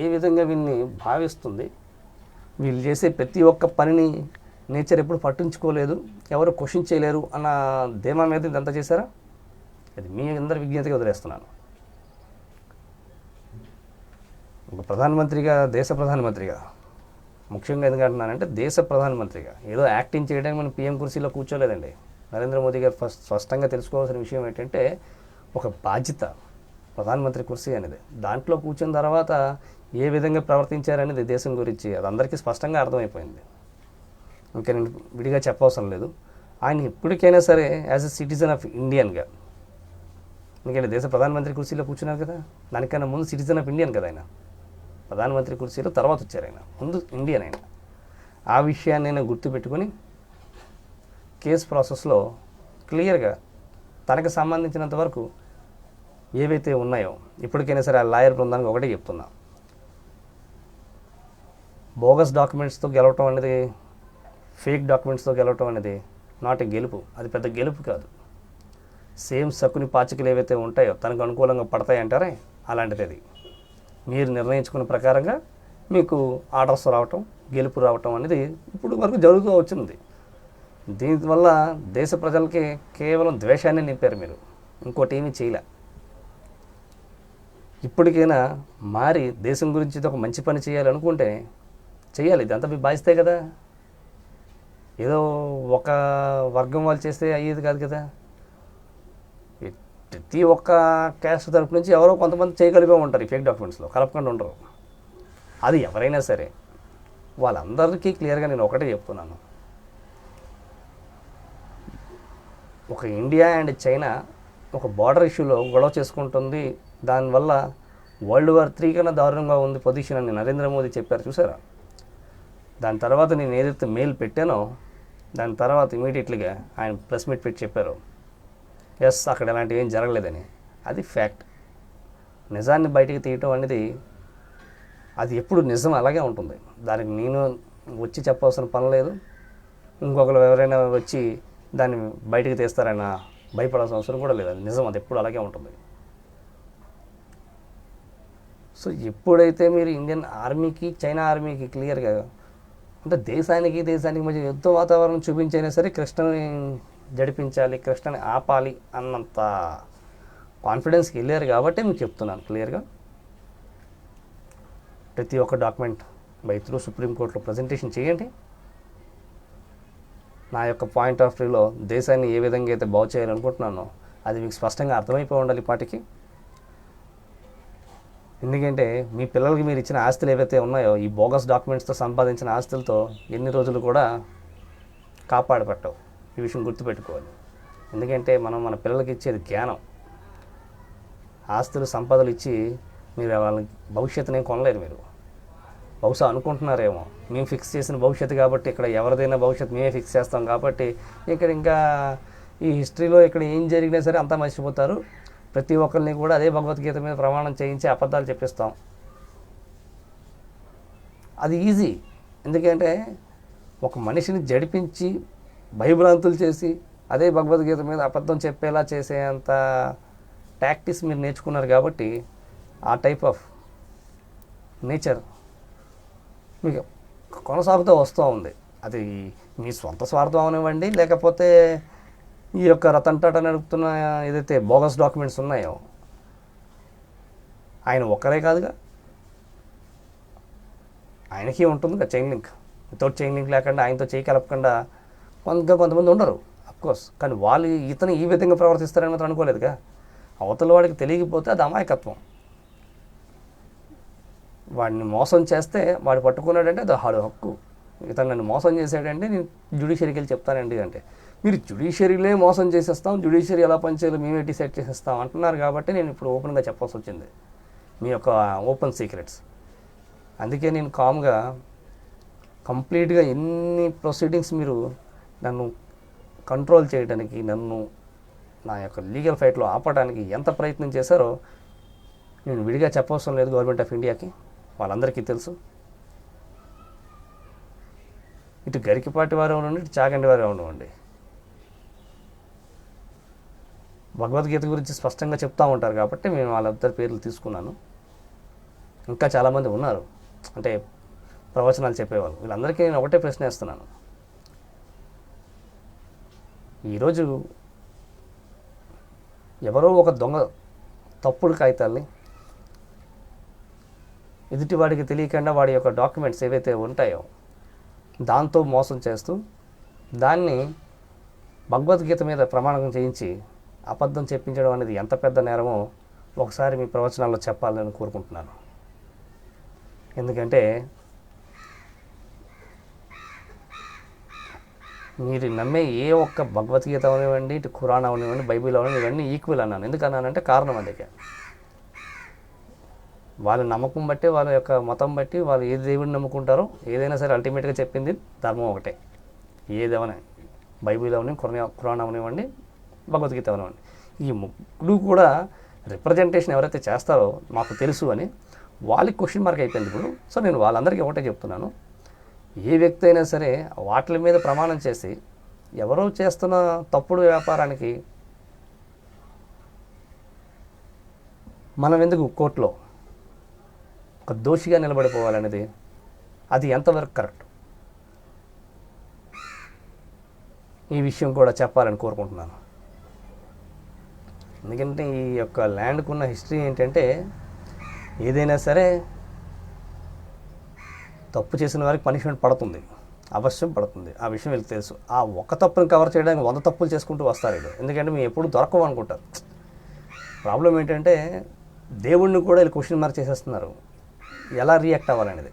ఏ విధంగా వీళ్ళని భావిస్తుంది, వీళ్ళు చేసే ప్రతి ఒక్క పనిని నేచర్ ఎప్పుడు పట్టించుకోలేదు, ఎవరు క్వశ్చన్ చేయలేరు అన్న ధీమా మీద ఇదంతా చేశారా? అది మీ అందరి విజ్ఞతగా వదిలేస్తున్నాను. ఒక ప్రధానమంత్రిగా, దేశ ప్రధానమంత్రిగా, ముఖ్యంగా ఎందుకంటున్నానంటే దేశ ప్రధానమంత్రిగా ఏదో యాక్టింగ్ చేయడానికి మనం పిఎం కుర్చీలో కూర్చోలేదండి. నరేంద్ర మోదీ గారు స్పష్టంగా తెలుసుకోవాల్సిన విషయం ఏంటంటే ఒక బాధ్యత ప్రధానమంత్రి కుర్చీ అనేది. దాంట్లో కూర్చున్న తర్వాత ఏ విధంగా ప్రవర్తించారనేది దేశం గురించి అది అందరికీ స్పష్టంగా అర్థమైపోయింది. ఇంకా నేను విడిగా చెప్పవసరం లేదు. ఆయన ఇప్పటికైనా సరే యాజ్ ఎ సిటిజన్ ఆఫ్ ఇండియన్గా ఎందుకంటే దేశ ప్రధానమంత్రి కుర్చీలో కూర్చున్నారు కదా, దానికన్నా ముందు సిటిజన్ ఆఫ్ ఇండియన్ కదా ఆయన. ప్రధానమంత్రి కుర్చీలో తర్వాత వచ్చారు ఆయన, ముందు ఇండియన్ ఆయన. ఆ విషయాన్ని నేను గుర్తుపెట్టుకొని కేసు ప్రాసెస్లో క్లియర్గా తనకు సంబంధించినంత వరకు ఏవైతే ఉన్నాయో, ఇప్పటికైనా సరే ఆ లాయర్ బృందానికి ఒకటే చెప్తున్నా, బోగస్ డాక్యుమెంట్స్తో గెలవటం అనేది, ఫేక్ డాక్యుమెంట్స్తో గెలవటం అనేది నాట్ ఏ గెలుపు, అది పెద్ద గెలుపు కాదు. సేమ్ సక్కుని పాచికలు ఏవైతే ఉంటాయో తనకు అనుకూలంగా పడతాయి అంటారే, అలాంటిది అది. మీరు నిర్ణయించుకున్న ప్రకారంగా మీకు ఆర్డర్స్ రావటం, గెలుపు రావటం అనేది ఇప్పుడు వరకు జరుగుతూ వచ్చింది. దీనివల్ల దేశ ప్రజలకి కేవలం ద్వేషాన్ని నింపారు మీరు, ఇంకోటి ఏమీ చేయలే. ఇప్పటికైనా మారి దేశం గురించి ఒక మంచి పని చేయాలనుకుంటే చేయాలి, ఇదంతా మీ బాధ్యతే కదా. ఏదో ఒక వర్గం వాళ్ళు చేస్తే అయ్యేది కాదు కదా. ప్రతి ఒక్క క్యాస్ట్ తరపు నుంచి ఎవరో కొంతమంది చేయగలిగే ఉంటారు ఈ ఫేక్ డాక్యుమెంట్స్లో, కలపకుండా ఉండరు. అది ఎవరైనా సరే వాళ్ళందరికీ క్లియర్గా నేను ఒకటే చెప్తున్నాను, ఒక ఇండియా అండ్ చైనా ఒక బార్డర్ ఇష్యూలో గొడవ చేసుకుంటుంది, దానివల్ల వరల్డ్ వార్ 3 కన్నా దారుణంగా ఉంది పొజిషన్ అని నరేంద్ర మోదీ చెప్పారు చూసారా. దాని తర్వాత నేను ఏదైతే మెయిల్ పెట్టానో దాని తర్వాత ఇమీడియట్లీగా ఆయన ప్రెస్ మీట్ పెట్టి చెప్పారు, ఎస్ అక్కడ ఎలాంటివి ఏం జరగలేదని. అది ఫ్యాక్ట్. నిజాన్ని బయటికి తీయటం అనేది అది ఎప్పుడు నిజం అలాగే ఉంటుంది. దానికి నేను వచ్చి చెప్పవలసిన పని లేదు, ఇంకొకరు ఎవరైనా వచ్చి దాన్ని బయటికి తీస్తారైనా భయపడాల్సిన అవసరం కూడా లేదు. అది నిజం, అది ఎప్పుడు అలాగే ఉంటుంది. సో ఎప్పుడైతే మీరు ఇండియన్ ఆర్మీకి చైనా ఆర్మీకి క్లియర్గా అంటే దేశానికి మధ్య యుద్ధ వాతావరణం చూపించైనా సరే కృష్ణని జడిపించాలి, కృష్ణని ఆపాలి అన్నంత కాన్ఫిడెన్స్కి వెళ్ళారు కాబట్టి మీకు చెప్తున్నాను క్లియర్గా. ప్రతి ఒక్క డాక్యుమెంట్ బై త్రూ సుప్రీంకోర్టులో ప్రజెంటేషన్ చేయండి. నా యొక్క పాయింట్ ఆఫ్ వ్యూలో దేశాన్ని ఏ విధంగా అయితే బాగు చేయాలనుకుంటున్నానో అది మీకు స్పష్టంగా అర్థమైపోయి ఉండాలి ఇప్పటికి. ఎందుకంటే మీ పిల్లలకి మీరు ఇచ్చిన ఆస్తులు ఏవైతే ఉన్నాయో ఈ బోగస్ డాక్యుమెంట్స్తో సంపాదించిన ఆస్తులతో ఎన్ని రోజులు కూడా కాపాడబట్టవు. ఈ విషయం గుర్తుపెట్టుకోవాలి. ఎందుకంటే మనం మన పిల్లలకి ఇచ్చేది జ్ఞానం. ఆస్తులు సంపదలు ఇచ్చి మీరు వాళ్ళకి భవిష్యత్తుని కొనలేరు. మీరు బహుశా అనుకుంటున్నారేమో మేము ఫిక్స్ చేసిన భవిష్యత్తు కాబట్టి, ఇక్కడ ఎవరిదైనా భవిష్యత్తు మేమే ఫిక్స్ చేస్తాం కాబట్టి ఇక్కడ ఇంకా ఈ హిస్టరీలో ఇక్కడ ఏం జరిగినా సరే అంతా మర్చిపోతారు. ప్రతి ఒక్కరిని కూడా అదే భగవద్గీత మీద ప్రమాణం చేయించి అబద్ధాలు చెప్పిస్తాం. అది ఈజీ. ఎందుకంటే ఒక మనిషిని జడిపించి భయభ్రాంతులు చేసి అదే భగవద్గీత మీద అబద్ధం చెప్పేలా చేసేంత టాక్టిక్స్ మీరు నేర్చుకున్నారు కాబట్టి ఆ టైప్ ఆఫ్ నేచర్ మీకు కొనసాగుతూ వస్తూ ఉంది. అది మీ సొంత స్వార్థం అవనివ్వండి, లేకపోతే ఈ యొక్క రతన్ టాటా నడుపుతున్న ఏదైతే బోగస్ డాక్యుమెంట్స్ ఉన్నాయో ఆయన ఒక్కరే కాదుగా, ఆయనకి ఉంటుంది chain link. Without chain link లేకుండా ఆయనతో చేయి కలపకుండా కొంతమంది ఉండరు అఫ్కోర్స్. కానీ వాళ్ళు ఇతను ఈ విధంగా ప్రవర్తిస్తారని మాత్రం అనుకోలేదుగా. అవతల వాడికి తెలియకపోతే అది అమాయకత్వం. వాడిని మోసం చేస్తే వాడు పట్టుకున్నాడంటే అది వాడి హక్కు. ఇతను నన్ను మోసం చేశాడంటే నేను జ్యుడిషియరీకి వెళ్ళి చెప్తానండి అంటే, మీరు జ్యుడిషియరీలే మోసం చేసేస్తాం, జ్యుడిషియరీ ఎలా పనిచేయాలో మేమే డిసైడ్ చేసేస్తాం అంటున్నారు కాబట్టి నేను ఇప్పుడు ఓపెన్గా చెప్పాల్సి వచ్చింది మీ యొక్క ఓపెన్ సీక్రెట్స్. అందుకే నేను కామ్గా కంప్లీట్గా ఎన్ని ప్రొసీడింగ్స్ మీరు నన్ను కంట్రోల్ చేయడానికి, నన్ను నా యొక్క లీగల్ ఫైట్లో ఆపడానికి ఎంత ప్రయత్నం చేశారో నేను విడిగా చెప్పవసరం లేదు గవర్నమెంట్ ఆఫ్ ఇండియాకి, వాళ్ళందరికీ తెలుసు. ఇటు గరికపాటి వారు ఉండండి, ఇటు చాగంటి వారు ఉండండి, భగవద్గీత గురించి స్పష్టంగా చెప్తూ ఉంటారు కాబట్టి నేను వాళ్ళందరి పేర్లు తీసుకున్నాను. ఇంకా చాలామంది ఉన్నారు అంటే ప్రవచనాలు చెప్పేవాళ్ళు. వీళ్ళందరికీ నేను ఒకటే ప్రశ్న వేస్తున్నాను. ఈరోజు ఎవరో ఒక దొంగ తప్పుడు కాగితాల్ని ఎదుటివాడికి తెలియకుండా వాడి యొక్క డాక్యుమెంట్స్ ఏవైతే ఉంటాయో దాంతో మోసం చేస్తూ దాన్ని భగవద్గీత మీద ప్రమాణం చేయించి అబద్ధం చెప్పించడం అనేది ఎంత పెద్ద నేరమో ఒకసారి మీ ప్రవచనాల్లో చెప్పాలని కోరుకుంటున్నాను. ఎందుకంటే మీరు నమ్మే ఏ ఒక్క భగవద్గీత అవనివ్వండి, ఇటు ఖురాన్ అవనివ్వండి, బైబిల్ అవనివ్వండి, ఇవన్నీ ఈక్వల్ అన్నాను. ఎందుకన్నానంటే కారణం అందుకే. వాళ్ళ నమ్మకం బట్టి, వాళ్ళ యొక్క మతం బట్టి వాళ్ళు ఏ దేవుడిని నమ్ముకుంటారో ఏదైనా సరే అల్టిమేట్గా చెప్పింది ధర్మం ఒకటే. ఏదేమైనా బైబిల్ అవని, ఖురాన్ అవనివ్వండి, భగవద్గీత అవనివ్వండి, ఈ ముగ్గురు కూడా రిప్రజెంటేషన్ ఎవరైతే చేస్తారో మాకు తెలుసు అని వాళ్ళకి క్వశ్చన్ మార్క్ అయిపోయింది ఇప్పుడు. సో నేను వాళ్ళందరికీ ఒకటే చెప్తున్నాను, ఏ వ్యక్తి అయినా సరే వాటి మీద ప్రమాణం చేసి ఎవరో చేస్తున్న తప్పుడు వ్యాపారానికి మనం ఎందుకు కోర్టులో ఒక దోషిగా నిలబడిపోవాలనేది అది ఎంతవరకు కరెక్ట్, ఈ విషయం కూడా చెప్పాలని కోరుకుంటున్నాను. ఎందుకంటే ఈ యొక్క ల్యాండ్కు ఉన్న హిస్టరీ ఏంటంటే ఏదైనా సరే తప్పు చేసిన వారికి పనిష్మెంట్ పడుతుంది, అవశ్యం పడుతుంది. ఆ విషయం వీళ్ళకి తెలుసు. ఆ ఒక తప్పుని కవర్ చేయడానికి 100 తప్పులు చేసుకుంటూ వస్తారు వీళ్ళు. ఎందుకంటే మేము ఎప్పుడు దొరకవు అనుకుంటారు. ప్రాబ్లం ఏంటంటే దేవుణ్ణి కూడా వీళ్ళు క్వశ్చన్ మార్క్ చేసేస్తున్నారు, ఎలా రియాక్ట్ అవ్వాలనేది.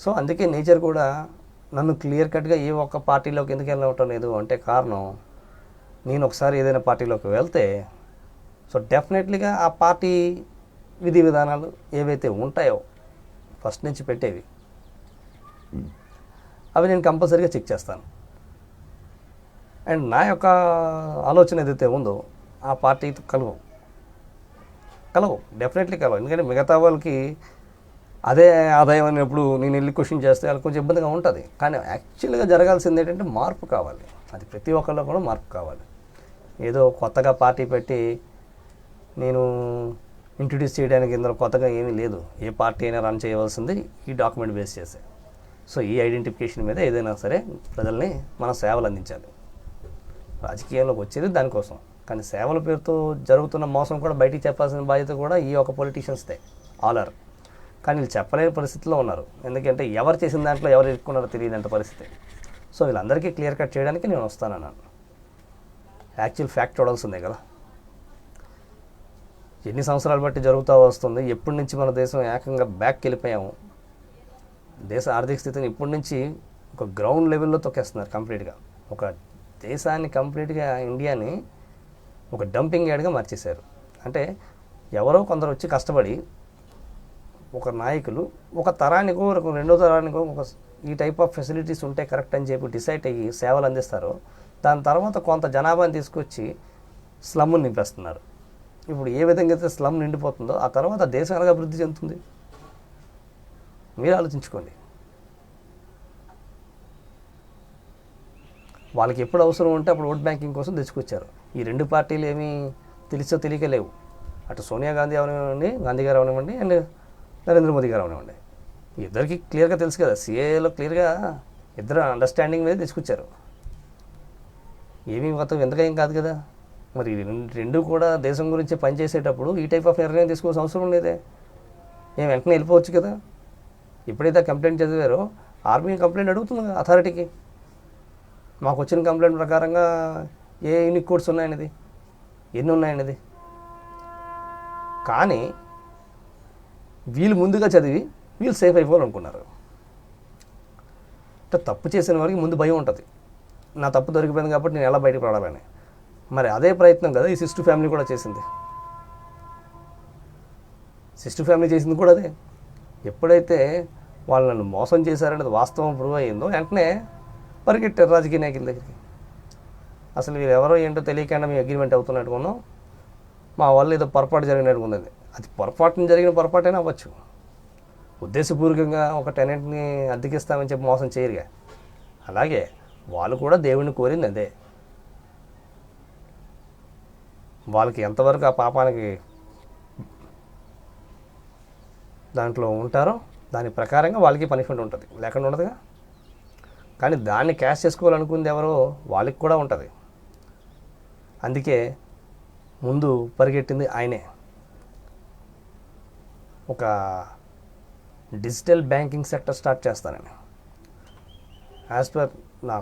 సో అందుకే నేచర్ కూడా నన్ను క్లియర్ కట్గా ఏ ఒక్క పార్టీలోకి ఎందుకు వెళ్ళవటం లేదు అంటే కారణం, నేను ఒకసారి ఏదైనా పార్టీలోకి వెళ్తే సో డెఫినెట్లీగా ఆ పార్టీ విధి విధానాలు ఏవైతే ఉంటాయో ఫస్ట్ నుంచి పెట్టేవి అవి నేను కంపల్సరీగా చెక్ చేస్తాను. అండ్ నా యొక్క ఆలోచన ఏదైతే ఉందో ఆ పార్టీతో కలవు డెఫినెట్లీ కలవు. ఎందుకంటే మిగతా వాళ్ళకి అదే ఆదాయం అనేప్పుడు నేను వెళ్ళి క్వశ్చన్ చేస్తే వాళ్ళకి కొంచెం ఇబ్బందిగా ఉంటుంది. కానీ యాక్చువల్గా జరగాల్సింది ఏంటంటే మార్పు కావాలి. అది ప్రతి ఒక్కరిలో కూడా మార్పు కావాలి. ఏదో కొత్తగా పార్టీ పెట్టి నేను ఇంట్రడ్యూస్ చేయడానికి ఇందులో కొత్తగా ఏమీ లేదు. ఏ పార్టీ అయినా రన్ చేయవలసింది ఈ డాక్యుమెంట్ బేస్ చేసే. సో ఈ ఐడెంటిఫికేషన్ మీద ఏదైనా సరే ప్రజల్ని మనం సేవలు అందించాలి. రాజకీయాల్లోకి వచ్చేది దానికోసం. కానీ సేవల పేరుతో జరుగుతున్న మోసం కూడా బయటికి చెప్పాల్సిన బాధ్యత కూడా ఈ ఒక పొలిటీషియన్స్దే ఆలర్. కానీ వీళ్ళు చెప్పలేని పరిస్థితిలో ఉన్నారు. ఎందుకంటే ఎవరు చేసిన దాంట్లో ఎవరు ఇరుక్కున్నారో తెలియదంట పరిస్థితి. సో వీళ్ళందరికీ క్లియర్ కట్ చేయడానికి నేను వస్తానన్నాను. యాక్చువల్ ఫ్యాక్ట్ చూడాల్సిందే కదా. ఎన్ని సంవత్సరాలు బట్టి జరుగుతూ వస్తుంది, ఎప్పటి నుంచి మన దేశం ఏకంగా బ్యాక్కి వెళ్ళిపోయాము. దేశ ఆర్థిక స్థితిని ఇప్పటి నుంచి ఒక గ్రౌండ్ లెవెల్లో తొక్కేస్తున్నారు కంప్లీట్గా. ఒక దేశాన్ని కంప్లీట్గా ఇండియాని ఒక డంపింగ్ యార్డ్గా మార్చేశారు. అంటే ఎవరో కొందరు వచ్చి కష్టపడి ఒక నాయకులు ఒక తరానికో ఒక రెండో తరానికో ఒక ఈ టైప్ ఆఫ్ ఫెసిలిటీస్ ఉంటే కరెక్ట్ అని చెప్పి డిసైడ్ అయ్యి సేవలు అందిస్తారు. దాని తర్వాత కొంత జనాభాని తీసుకొచ్చి స్లమ్ని నింపేస్తున్నారు. ఇప్పుడు ఏ విధంగా అయితే స్లమ్ నిండిపోతుందో ఆ తర్వాత దేశం ఎలాగ అభివృద్ధి చెందుతుంది మీరు ఆలోచించుకోండి. వాళ్ళకి ఎప్పుడు అవసరం ఉంటే అప్పుడు ఓట్ బ్యాంకింగ్ కోసం తెచ్చుకొచ్చారు. ఈ రెండు పార్టీలు ఏమీ తెలిసో తెలియక లేవు. అటు సోనియా గాంధీ అవనివ్వండి, గాంధీ గారు అవనివ్వండి, అండ్ నరేంద్ర మోదీ గారు అవనివ్వండి. ఇద్దరికి క్లియర్గా తెలుసు కదా, సిఏఏలో క్లియర్గా ఇద్దరు అండర్స్టాండింగ్ మీద తీసుకొచ్చారు. ఏమీ మొత్తం ఎందుకేం కాదు కదా. మరి రెండు కూడా దేశం గురించి పనిచేసేటప్పుడు ఈ టైప్ ఆఫ్ నిర్ణయం తీసుకోవాల్సిన అవసరం లేదే. ఏం వెంటనే వెళ్ళిపోవచ్చు కదా. ఎప్పుడైతే కంప్లైంట్ చదివారో ఆర్మీ కంప్లైంట్ అడుగుతుంది అథారిటీకి, మాకు వచ్చిన కంప్లైంట్ ప్రకారంగా ఏ యూనిక్ కోడ్స్ ఉన్నాయనేది, ఎన్ని ఉన్నాయనేది. కానీ వీళ్ళు ముందుగా చదివి వీళ్ళు సేఫ్ అయిపోవాలనుకున్నారు. అంటే తప్పు చేసిన వారికి ముందు భయం ఉంటుంది, నా తప్పు దొరికిపోయింది కాబట్టి నేను ఎలా బయటకు రావాలని. మరి అదే ప్రయత్నం కదా ఈ సిస్టర్ ఫ్యామిలీ కూడా చేసింది. సిస్టర్ ఫ్యామిలీ చేసింది కూడా అదే. ఎప్పుడైతే వాళ్ళు నన్ను మోసం చేశారనేది వాస్తవం ప్రూవ్ అయ్యిందో వెంటనే పరిగెట్టారు రాజకీయ నాయకుల దగ్గరికి. అసలు వీరు ఎవరో ఏంటో తెలియకుండా మేము అగ్రిమెంట్ అవుతున్నట్టుకున్నాం, మా వాళ్ళు ఏదో పొరపాటు జరిగినట్టుకున్నది. అది పొరపాటున జరిగిన పొరపాటైనా అవ్వచ్చు. ఉద్దేశపూర్వకంగా ఒక టెనెంట్ని అద్దెకిస్తామని చెప్పి మోసం చేయరుగా. అలాగే వాళ్ళు కూడా దేవుడిని కోరింది అదే. వాళ్ళకి ఎంతవరకు ఆ పాపానికి దాంట్లో ఉంటారో దాని ప్రకారంగా వాళ్ళకి పనిష్మెంట్ ఉంటుంది, లేకుండా ఉండదుగా. కానీ దాన్ని క్యాష్ చేసుకోవాలనుకుంది ఎవరో వాళ్ళకి కూడా ఉంటుంది. అందుకే ముందు పరిగెట్టింది ఆయనే. ఒక డిజిటల్ బ్యాంకింగ్ సెక్టర్ స్టార్ట్ చేస్తానని యాజ్ పర్ నా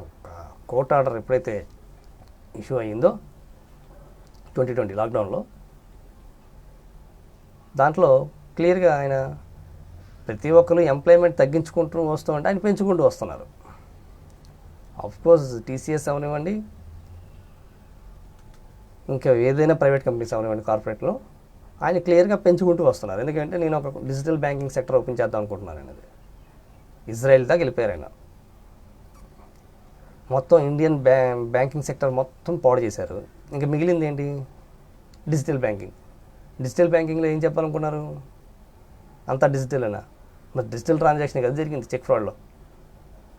కోర్ట్ ఆర్డర్ ఎప్పుడైతే ఇష్యూ అయ్యిందో 2020 లాక్డౌన్లో, దాంట్లో క్లియర్గా ఆయన ప్రతి ఒక్కరు ఎంప్లాయ్మెంట్ తగ్గించుకుంటూ వస్తూ ఉంటే ఆయన పెంచుకుంటూ వస్తున్నారు. కోర్స్ టీసీఎస్ అవనివ్వండి, ఇంకా ఏదైనా ప్రైవేట్ కంపెనీస్ అవనివ్వండి కార్పొరేట్లో, ఆయన క్లియర్గా పెంచుకుంటూ వస్తున్నారు. ఎందుకంటే నేను ఒక డిజిటల్ బ్యాంకింగ్ సెక్టర్ ఓపెన్ చేద్దాం అనుకుంటున్నాను అనేది. ఇజ్రాయెల్ దాకా వెళ్ళిపోయారు ఆయన. మొత్తం ఇండియన్ బ్యాంకింగ్ సెక్టర్ మొత్తం పాడు చేశారు. ఇంకా మిగిలింది ఏంటి? Digital banking. డిజిటల్ బ్యాంకింగ్లో ఏం చెప్పాలనుకున్నారు? అంతా డిజిటలేనా? మరి డిజిటల్ ట్రాన్సాక్షన్ కదా జరిగింది చెక్ ఫ్రాడ్లో.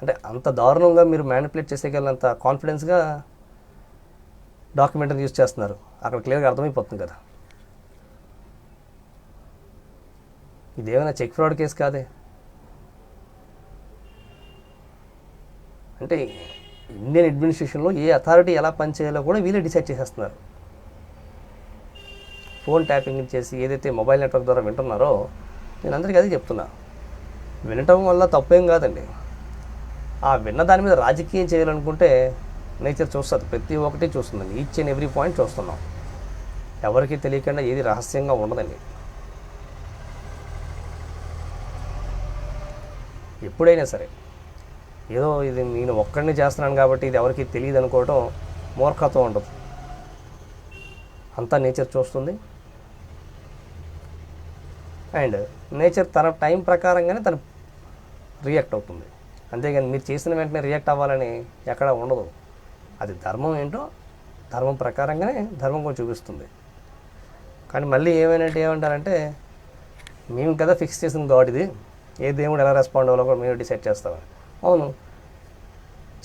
అంటే అంత దారుణంగా మీరు మ్యానిపులేట్ చేసేయగలంత కాన్ఫిడెన్స్గా డాక్యుమెంట్ని యూజ్ చేస్తున్నారు. అక్కడ క్లియర్గా అర్థమైపోతుంది కదా. ఇదేమైనా చెక్ ఫ్రాడ్ కేసు కాదే. అంటే ఇండియన్ అడ్మినిస్ట్రేషన్లో ఏ అథారిటీ ఎలా పనిచేయాలో కూడా వీళ్ళే డిసైడ్ చేసేస్తున్నారు. ఫోన్ ట్యాపింగ్ చేసి ఏదైతే మొబైల్ నెట్వర్క్ ద్వారా వింటున్నారో, నేను అందరికీ అదే చెప్తున్నా, వినటం వల్ల తప్పేం కాదండి. ఆ విన్న దాని మీద రాజకీయం చేయాలనుకుంటే నేచర్ చూస్తుంది, ప్రతి ఒక్కటి చూస్తుందండి. ఈచ్ అండ్ ఎవ్రీ పాయింట్ చూస్తున్నాం. ఎవరికి తెలియకుండా ఏది రహస్యంగా ఉండదండి. ఎప్పుడైనా సరే ఏదో ఇది నేను ఒక్కడిని చేస్తున్నాను కాబట్టి ఇది ఎవరికి తెలియదు అనుకోవటం మూర్ఖత్వం ఉండదు. అంతా నేచర్ చూస్తుంది. అండ్ నేచర్ తన టైం ప్రకారంగానే తను రియాక్ట్ అవుతుంది. అంతేగాని మీరు చేసిన వెంటనే రియాక్ట్ అవ్వాలని ఎక్కడా ఉండదు. అది ధర్మం ఏంటో ధర్మం ప్రకారంగానే ధర్మం కూడా చూపిస్తుంది. కానీ మళ్ళీ ఏమంటారంటే మేము కదా ఫిక్స్ చేసిన గాడ్ ఇది, ఏ దేవుడు ఎలా రెస్పాండ్ అవ్వాలో కూడా మేము డిసైడ్ చేస్తామని. అవును,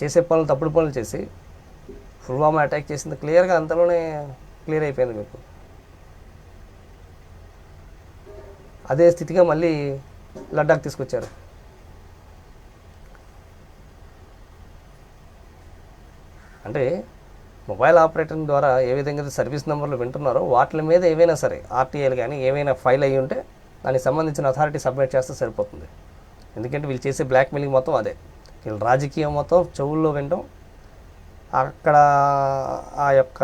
చేసే పనులు తప్పుడు పనులు చేసి పుల్వామా అటాక్ చేసింది క్లియర్గా అంతలోనే క్లియర్ అయిపోయింది మీకు. అదే స్థితిగా మళ్ళీ లడ్డాక్ తీసుకొచ్చారు. అంటే మొబైల్ ఆపరేటర్ ద్వారా ఏ విధంగా సర్వీస్ నెంబర్లు వింటున్నారో వాటి మీద ఏవైనా సరే ఆర్టీఐలు కానీ ఏవైనా ఫైల్ అయ్యి ఉంటే దానికి సంబంధించిన అథారిటీ సబ్మిట్ చేస్తే సరిపోతుంది. ఎందుకంటే వీళ్ళు చేసే బ్లాక్మెయిలింగ్ మొత్తం అదే. వీళ్ళు రాజకీయం మొత్తం చెవుల్లో వినడం, అక్కడ ఆ యొక్క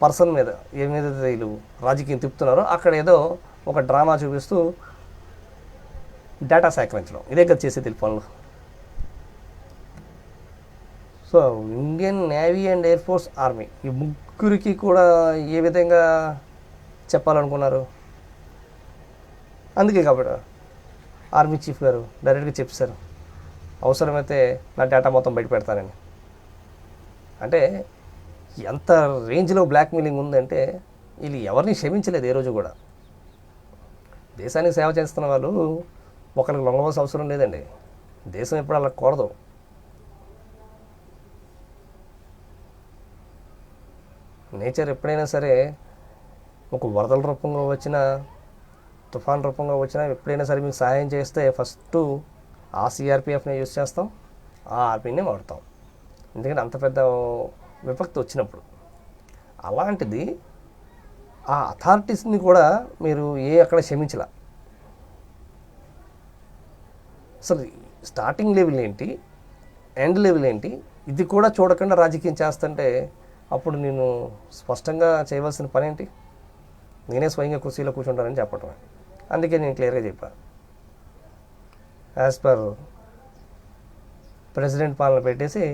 పర్సన్ మీద ఏమేదైతే వీళ్ళు రాజకీయం తిప్పుతున్నారో అక్కడ ఏదో ఒక డ్రామా చూపిస్తూ డేటా సేకరించడం, ఇదే కదా చేసేది పనులు. So Indian navy and air force, army, ఈ ముగ్గురికి కూడా ఏ విధంగా చెప్పాలనుకున్నారు? అందుకే కాబట్టి ఆర్మీ చీఫ్ గారు డైరెక్ట్గా చెప్పారు, అవసరమైతే నా డేటా మొత్తం బయట పెడతానని. అంటే ఎంత రేంజ్లో బ్లాక్మెయిలింగ్ ఉందంటే వీళ్ళు ఎవరిని క్షమించలేదు ఏ రోజు కూడా. దేశానికి సేవ చేస్తున్న వాళ్ళు ఒకరికి లొంగవలసిన అవసరం లేదండి. దేశం ఎప్పుడు అలా కూడదు. నేచర్ ఎప్పుడైనా సరే ఒక వరదల రూపంగా వచ్చినా, తుఫాన్ రూపంగా వచ్చినా ఎప్పుడైనా సరే మీకు సహాయం చేస్తే ఫస్ట్ ఆ సిఆర్పిఎఫ్ని యూజ్ చేస్తాం, ఆ ఆర్మీని వాడతాం. ఎందుకంటే అంత పెద్ద విపత్తు వచ్చినప్పుడు. అలాంటిది ఆ అథారిటీస్ని కూడా మీరు అక్కడ క్షమించలా. అసలు స్టార్టింగ్ లెవెల్ ఏంటి, ఎండ్ లెవెల్ ఏంటి, ఇది కూడా చూడకుండా రాజకీయం చేస్తుంటే అప్పుడు నేను స్పష్టంగా చేయవలసిన పని ఏంటి? నేనే స్వయంగా కుర్చీలో కూర్చుంటానని చెప్పటమే. అందుకే నేను క్లియర్గా చెప్పాను, యాజ్ పర్ ప్రెసిడెంట్ పాలన పెట్టేసి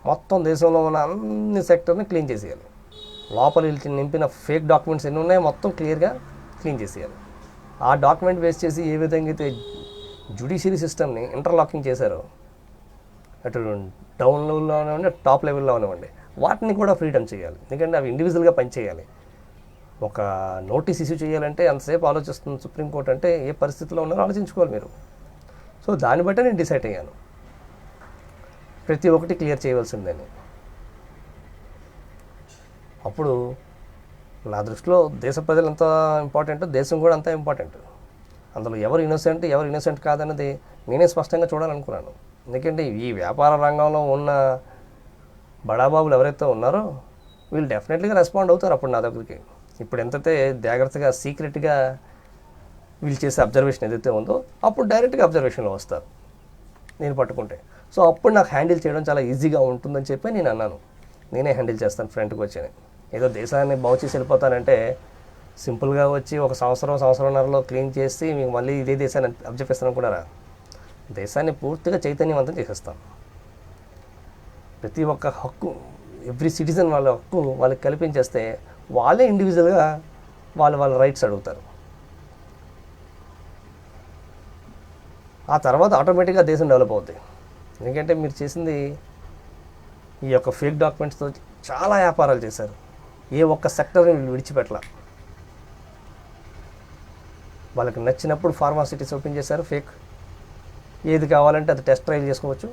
మొత్తం దేశంలో ఉన్న అన్ని సెక్టర్ని క్లీన్ చేసేయాలి. లోపల నింపిన ఫేక్ డాక్యుమెంట్స్ ఎన్ని ఉన్నాయో మొత్తం క్లియర్గా క్లీన్ చేసేయాలి. ఆ డాక్యుమెంట్ బేస్ చేసి ఏ విధంగా అయితే జ్యుడిషియరీ సిస్టమ్ని ఇంటర్లాకింగ్ చేశారో, అటు డౌన్ లెవెల్లో ఉన్నవ్వండి, టాప్ లెవెల్లో ఉన్నవ్వండి, వాటిని కూడా ఫ్రీడమ్ చేయాలి. ఎందుకంటే అవి ఇండివిజువల్గా పనిచేయాలి. ఒక నోటీస్ ఇష్యూ చేయాలంటే అంతసేపు ఆలోచిస్తుంది సుప్రీంకోర్టు అంటే ఏ పరిస్థితిలో ఉన్నారో ఆలోచించుకోవాలి మీరు. సో దాన్ని బట్టే నేను డిసైడ్ అయ్యాను ప్రతి ఒక్కటి క్లియర్ చేయవలసిందని. అప్పుడు నా దృష్టిలో దేశ ప్రజలు ఎంత ఇంపార్టెంట్, దేశం కూడా అంత ఇంపార్టెంట్. అందులో ఎవరు ఇన్నోసెంట్ కాదన్నది నేనే స్పష్టంగా చూడాలనుకున్నాను. ఎందుకంటే ఈ వ్యాపార రంగంలో ఉన్న బడాబాబులు ఎవరైతే ఉన్నారో వీళ్ళు డెఫినెట్లీగా రెస్పాండ్ అవుతారు అప్పుడు నా దగ్గరికి. ఇప్పుడు ఎంతైతే జాగ్రత్తగా సీక్రెట్గా వీళ్ళు చేసే అబ్జర్వేషన్ ఏదైతే ఉందో అప్పుడు డైరెక్ట్గా అబ్జర్వేషన్లో వస్తారు నేను పట్టుకుంటే. సో అప్పుడు నాకు హ్యాండిల్ చేయడం చాలా ఈజీగా ఉంటుందని చెప్పి నేను అన్నాను, నేనే హ్యాండిల్ చేస్తాను ఫ్రంట్కి వచ్చి. ఏదో దేశాన్ని బాగు చేసి వెళ్ళిపోతానంటే సింపుల్గా వచ్చి ఒక సంవత్సరంన్నరలో క్లీన్ చేసి మీకు మళ్ళీ ఇదే దేశాన్ని అబ్జర్వేస్తాను అనుకున్నారా? దేశాన్ని పూర్తిగా చైతన్యవంతం చేసేస్తాను. ప్రతి ఒక్క హక్కు, ఎవ్రీ సిటిజన్ వాళ్ళ హక్కు వాళ్ళకి కల్పించేస్తే వాళ్ళే ఇండివిజువల్గా వాళ్ళ రైట్స్ అడుగుతారు. ఆ తర్వాత ఆటోమేటిక్గా దేశం డెవలప్ అవుతుంది. ఎందుకంటే మీరు చేసింది ఈ యొక్క ఫేక్ డాక్యుమెంట్స్తో చాలా వ్యాపారాలు చేశారు. ఏ ఒక్క సెక్టర్ని విడిచిపెట్టల. వాళ్ళకి నచ్చినప్పుడు ఫార్మాసిటీస్ ఓపెన్ చేశారు ఫేక్. ఏది కావాలంటే అది టెస్ట్ ట్రైల్ చేసుకోవచ్చు.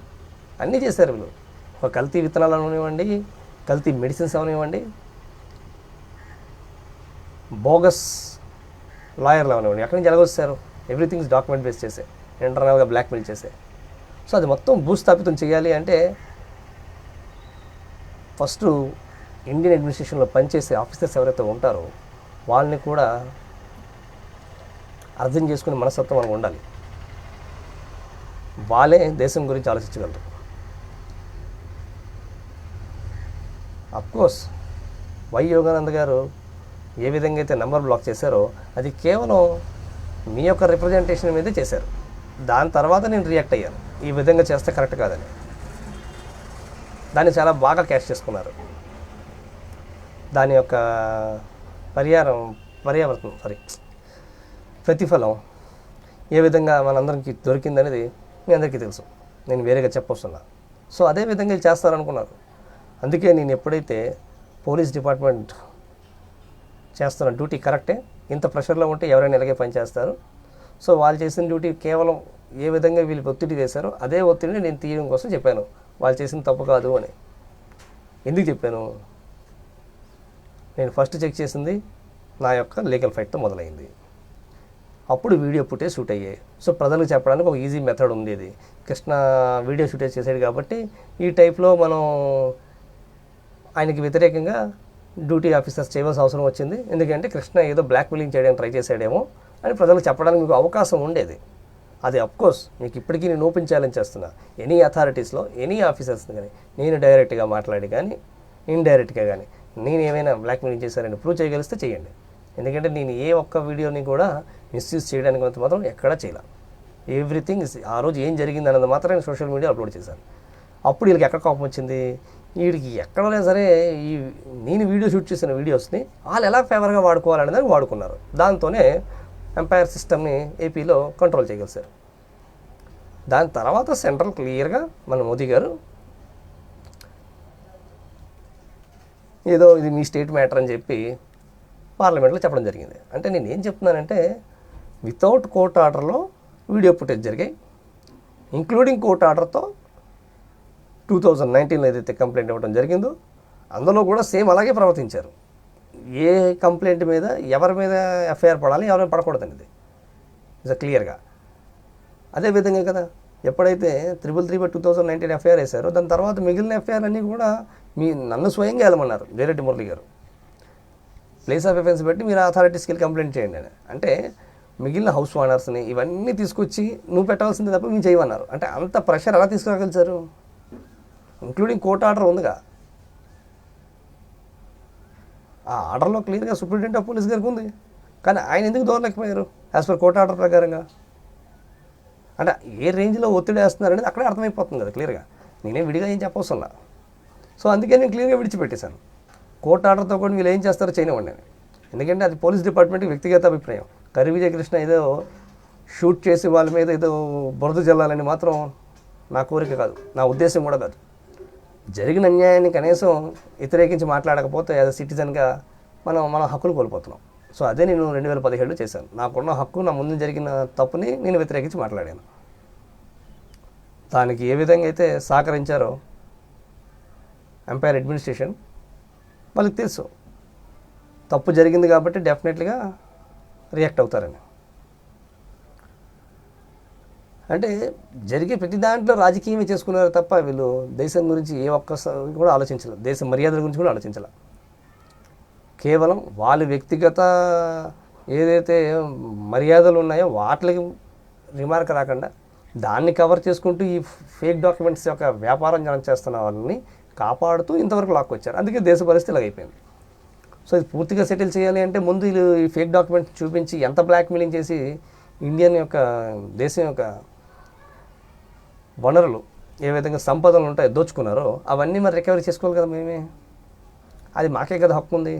అన్నీ చేశారు వీళ్ళు. ఒక కల్తీ విత్తనాలు అవనివ్వండి, కల్తీ మెడిసిన్స్ అవనివ్వండి, బోగస్ లాయర్లు అవనివ్వండి, ఎక్కడి నుంచి ఎలాగొస్తారు? ఎవ్రీథింగ్ డాక్యుమెంట్ బేస్ చేసే, ఇంటర్నల్గా బ్లాక్మెయిల్ చేసే. సో అది మొత్తం భూస్థాపితం చేయాలి అంటే ఫస్ట్ ఇండియన్ అడ్మినిస్ట్రేషన్లో పనిచేసే ఆఫీసర్స్ ఎవరైతే ఉంటారో వాళ్ళని కూడా అర్థం చేసుకునే మనస్తత్వం మనకు ఉండాలి. వాళ్ళే దేశం గురించి ఆలోచించగలరు. అఫ్కోర్స్ వై యోగానంద్ గారు ఏ విధంగా అయితే నెంబర్ బ్లాక్ చేశారో అది కేవలం మీ యొక్క రిప్రజెంటేషన్ మీదే చేశారు. దాని తర్వాత నేను రియాక్ట్ అయ్యాను, ఈ విధంగా చేస్తే కరెక్ట్ కాదని. దాన్ని చాలా బాగా క్యాష్ చేసుకున్నారు. దాని యొక్క ప్రతిఫలం ఏ విధంగా మనందరికీ దొరికిందనేది మీ అందరికీ తెలుసు, నేను వేరేగా చెప్పొస్తున్నా. సో అదే విధంగా ఇది చేస్తారనుకున్నారు. అందుకే నేను ఎప్పుడైతే పోలీస్ డిపార్ట్మెంట్ చేస్తున్న డ్యూటీ కరెక్టే, ఇంత ప్రెషర్లో ఉంటే ఎవరైనా ఇలాగే పనిచేస్తారు. సో వాళ్ళు చేసిన డ్యూటీ కేవలం ఏ విధంగా వీళ్ళు ఒత్తిడి వేశారో అదే ఒత్తిడిని నేను తీయడం కోసం చెప్పాను. వాళ్ళు చేసిన తప్పు కాదు అని. ఎందుకు చెప్పాను? నేను ఫస్ట్ చెక్ చేసింది నా యొక్క లీగల్ ఫైట్తో మొదలైంది. అప్పుడు వీడియో ఫుటేజ్ షూట్ అయ్యాయి. సో ప్రజలకు చెప్పడానికి ఒక ఈజీ మెథడ్ ఉంది. ఇది కృష్ణ వీడియో షూటేజ్ చేసాడు కాబట్టి ఈ టైప్లో మనం ఆయనకి వ్యతిరేకంగా డ్యూటీ ఆఫీసర్స్ చేయవలసిన అవసరం వచ్చింది. ఎందుకంటే కృష్ణ ఏదో బ్లాక్మెయిలింగ్ చేయడానికి ట్రై చేశాడేమో అని ప్రజలకు చెప్పడానికి మీకు అవకాశం ఉండేది. అది అఫ్కోర్స్ మీకు ఇప్పటికీ నేను ఓపెన్ ఛాలెంజ్ చేస్తున్నా. ఎనీ అథారిటీస్లో ఎనీ ఆఫీసర్స్ని కానీ నేను డైరెక్ట్గా మాట్లాడి కానీ ఇండైరెక్ట్గా కానీ నేను ఏమైనా బ్లాక్మెయిలింగ్ చేశారని ప్రూవ్ చేయగలిస్తే చేయండి. ఎందుకంటే నేను ఏ ఒక్క వీడియోని కూడా మిస్యూజ్ చేయడానికి మాత్రం ఎక్కడా చేయలే. ఎవ్రీథింగ్ ఆ రోజు ఏం జరిగింది అన్నది మాత్రం నేను సోషల్ మీడియా అప్లోడ్ చేశాను. అప్పుడు వీళ్ళకి ఎక్కడ కోపం వచ్చింది? వీడికి ఎక్కడైనా సరే ఈ నేను వీడియో షూట్ చేసిన వీడియోస్ని వాళ్ళు ఎలా ఫేవర్గా వాడుకోవాలనేది వాడుకున్నారు. దాంతోనే ఎంపైర్ సిస్టమ్ని ఏపీలో కంట్రోల్ చేయగలిగారు. దాని తర్వాత సెంట్రల్ క్లియర్గా మన మోదీ గారు ఏదో ఇది మీ స్టేట్ మ్యాటర్ అని చెప్పి పార్లమెంట్లో చెప్పడం జరిగింది. అంటే నేను ఏం చెప్తున్నానంటే వితౌట్ కోర్ట్ ఆర్డర్లో వీడియో ఫుటేజ్ జరిగాయి, ఇంక్లూడింగ్ కోర్ట్ ఆర్డర్తో 2019లో ఏదైతే కంప్లైంట్ ఇవ్వడం జరిగిందో అందులో కూడా సేమ్ అలాగే ప్రవర్తించారు. ఏ కంప్లైంట్ మీద ఎవరి మీద ఎఫ్ఐఆర్ పడాలి, ఎవరి మీద పడకూడదనేది ఇది క్లియర్గా. అదేవిధంగా కదా ఎప్పుడైతే 333/2019 ఎఫ్ఐఆర్ వేశారో దాని తర్వాత మిగిలిన ఎఫ్ఐఆర్ అన్నీ కూడా నన్ను స్వయంగా వెళ్ళమన్నారు వేరెడ్డి మురళి గారు. ప్లేస్ ఆఫ్ ఎఫెన్స్ పెట్టి మీరు అథారిటీస్కి వెళ్ళి కంప్లైంట్ చేయండి అని. అంటే మిగిలిన హౌస్ ఓనర్స్ని ఇవన్నీ తీసుకొచ్చి నువ్వు పెట్టాల్సింది తప్ప మేము చేయమన్నారు. అంటే అంత ప్రెషర్ ఎలా తీసుకురాగలిచారు? ఇంక్లూడింగ్ కోర్ట్ ఆర్డర్ ఉందిగా, ఆ ఆర్డర్లో క్లియర్గా సూపరింటెండెంట్ ఆఫ్ పోలీస్ గారికి ఉంది. కానీ ఆయన ఎందుకు దూరలేకపోయారు యాజ్ పర్ కోర్ట్ ఆర్డర్ ప్రకారంగా? అంటే ఏ రేంజ్లో ఒత్తిడి వేస్తున్నారు అనేది అక్కడే అర్థమైపోతుంది కదా క్లియర్గా. నేనేం విడిగా ఏం చెప్పవసరంలా. సో అందుకే నేను క్లియర్గా విడిచిపెట్టేశాను. కోర్ట్ ఆర్డర్తో కూడా వీళ్ళు ఏం చేస్తారో చేయనివ్వండి అని. ఎందుకంటే అది పోలీస్ డిపార్ట్మెంట్కి వ్యక్తిగత అభిప్రాయం. కరి విజయకృష్ణ ఏదో షూట్ చేసి వాళ్ళ మీద ఏదో బురద జల్లాలని మాత్రం నా కోరిక కాదు, నా ఉద్దేశం కూడా కాదు. జరిగిన అన్యాయాన్ని కనీసం వ్యతిరేకించి మాట్లాడకపోతే యాజ్ అ సిటిజన్గా మన హక్కులు కోల్పోతున్నాం. సో అదే నేను 2017లో చేశాను. నాకున్న హక్కు, నా ముందు జరిగిన తప్పుని నేను వ్యతిరేకించి మాట్లాడాను. దానికి ఏ విధంగా అయితే సహకరించారో ఎంపైర్ అడ్మినిస్ట్రేషన్ వాళ్ళకి తెలుసు. తప్పు జరిగింది కాబట్టి డెఫినెట్లీగా రియాక్ట్ అవుతారని. అంటే జరిగే ప్రతి దాంట్లో రాజకీయమే చేసుకున్నారు తప్ప వీళ్ళు దేశం గురించి ఏ ఒక్కసారి కూడా ఆలోచించలేదు, దేశ మర్యాదల గురించి కూడా ఆలోచించాల. కేవలం వాళ్ళ వ్యక్తిగత ఏదైతే మర్యాదలు ఉన్నాయో వాటికి రిమార్క్ రాకుండా దాన్ని కవర్ చేసుకుంటూ ఈ ఫేక్ డాక్యుమెంట్స్ యొక్క వ్యాపారం చేస్తున్న వాళ్ళని కాపాడుతూ ఇంతవరకు లాక్కొచ్చారు. అందుకే దేశ పరిస్థితి ఇలాగైపోయింది. సో ఇది పూర్తిగా సెటిల్ చేయాలి అంటే ముందు వీళ్ళు ఈ ఫేక్ డాక్యుమెంట్స్ చూపించి ఎంత బ్లాక్మెయిలింగ్ చేసి ఇండియన్ యొక్క దేశం యొక్క వనరులు ఏ విధంగా సంపదలు ఉంటాయో దోచుకున్నారో అవన్నీ మరి రికవరీ చేసుకోవాలి కదా మేమే. అది మాకే కదా హక్కు ఉంది.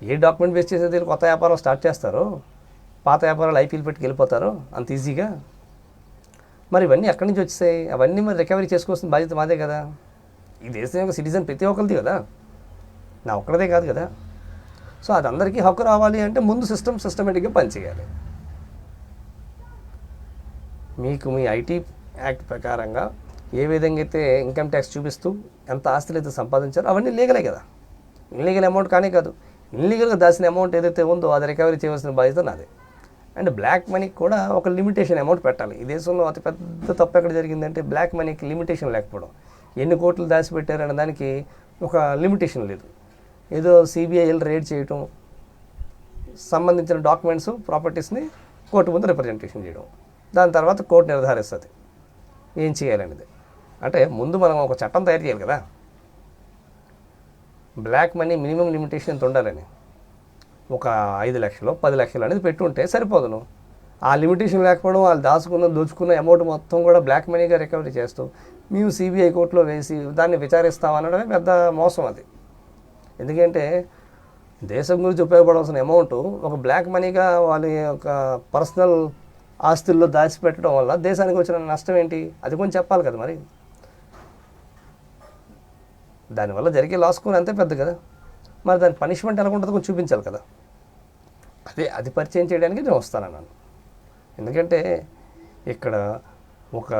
ఏ డాక్యుమెంట్ బేస్ చేసేది కొత్త వ్యాపారం స్టార్ట్ చేస్తారో, పాత వ్యాపారాలు ఐపీఎల్ పెట్టుకు వెళ్ళిపోతారో అంత ఈజీగా. మరి ఇవన్నీ ఎక్కడి నుంచి వచ్చాయి? అవన్నీ మరి రికవరీ చేసుకోవాల్సిన బాధ్యత మాదే కదా. ఈ దేశం యొక్క సిటిజన్ ప్రతి ఒక్కరిది కదా, నా ఒక్కరిదే కాదు కదా. సో అది అందరికీ హక్కు రావాలి అంటే ముందు సిస్టమేటిక్గా పనిచేయాలి. మీకు మీ ఐటీ యాక్ట్ ప్రకారంగా ఏ విధంగా అయితే ఇన్కమ్ ట్యాక్స్ చూపిస్తూ ఎంత ఆస్తులు అయితే సంపాదించారో అవన్నీ లీగలే కదా. ఇన్లీగల్ అమౌంట్ కానీ కాదు, ఇన్లీగల్గా దాచిన అమౌంట్ ఏదైతే ఉందో అది రికవరీ చేయవలసిన బాధ్యత నాదే. అండ్ బ్లాక్ మనీకి కూడా ఒక లిమిటేషన్ అమౌంట్ పెట్టాలి. ఈ దేశంలో అతి పెద్ద తప్పు ఎక్కడ జరిగిందంటే బ్లాక్ మనీకి లిమిటేషన్ లేకపోవడం. ఎన్ని కోట్లు దాచిపెట్టారనే దానికి ఒక లిమిటేషన్ లేదు. ఏదో సిబిఐలు రేడ్ చేయటం, సంబంధించిన డాక్యుమెంట్స్ ప్రాపర్టీస్ని కోర్టు ముందు రిప్రజెంటేషన్ చేయడం, దాని తర్వాత కోర్టు నిర్ధారిస్తుంది ఏం చేయాలనేది. అంటే ముందు మనం ఒక చట్టం తయారు చేయాలి కదా, బ్లాక్ మనీ మినిమం లిమిటేషన్ ఎంత ఉండాలని. ఒక 5 లక్షలు 10 లక్షలు అనేది పెట్టుంటే సరిపోదును. ఆ లిమిటేషన్ లేకపోవడం, వాళ్ళు దోచుకున్న అమౌంట్ మొత్తం కూడా బ్లాక్ మనీగా రికవరీ చేస్తూ మేము సిబిఐ కోర్టులో వేసి దాన్ని విచారిస్తామనడమే పెద్ద మోసం అది. ఎందుకంటే దేశం గురించి ఉపయోగపడాల్సిన అమౌంట్ ఒక బ్లాక్ మనీగా వాళ్ళ యొక్క పర్సనల్ ఆస్తుల్లో దాచిపెట్టడం వల్ల దేశానికి వచ్చిన నష్టం ఏంటి, అది కొంచెం చెప్పాలి కదా. మరి దానివల్ల జరిగే లాస్ కూడా అంతే పెద్ద కదా. మరి దాని పనిష్మెంట్ ఎలా ఉంటుందో కొంచెం చూపించాలి కదా. అది పరిచయం చేయడానికి నేను వస్తానన్నాను. ఎందుకంటే ఇక్కడ ఒక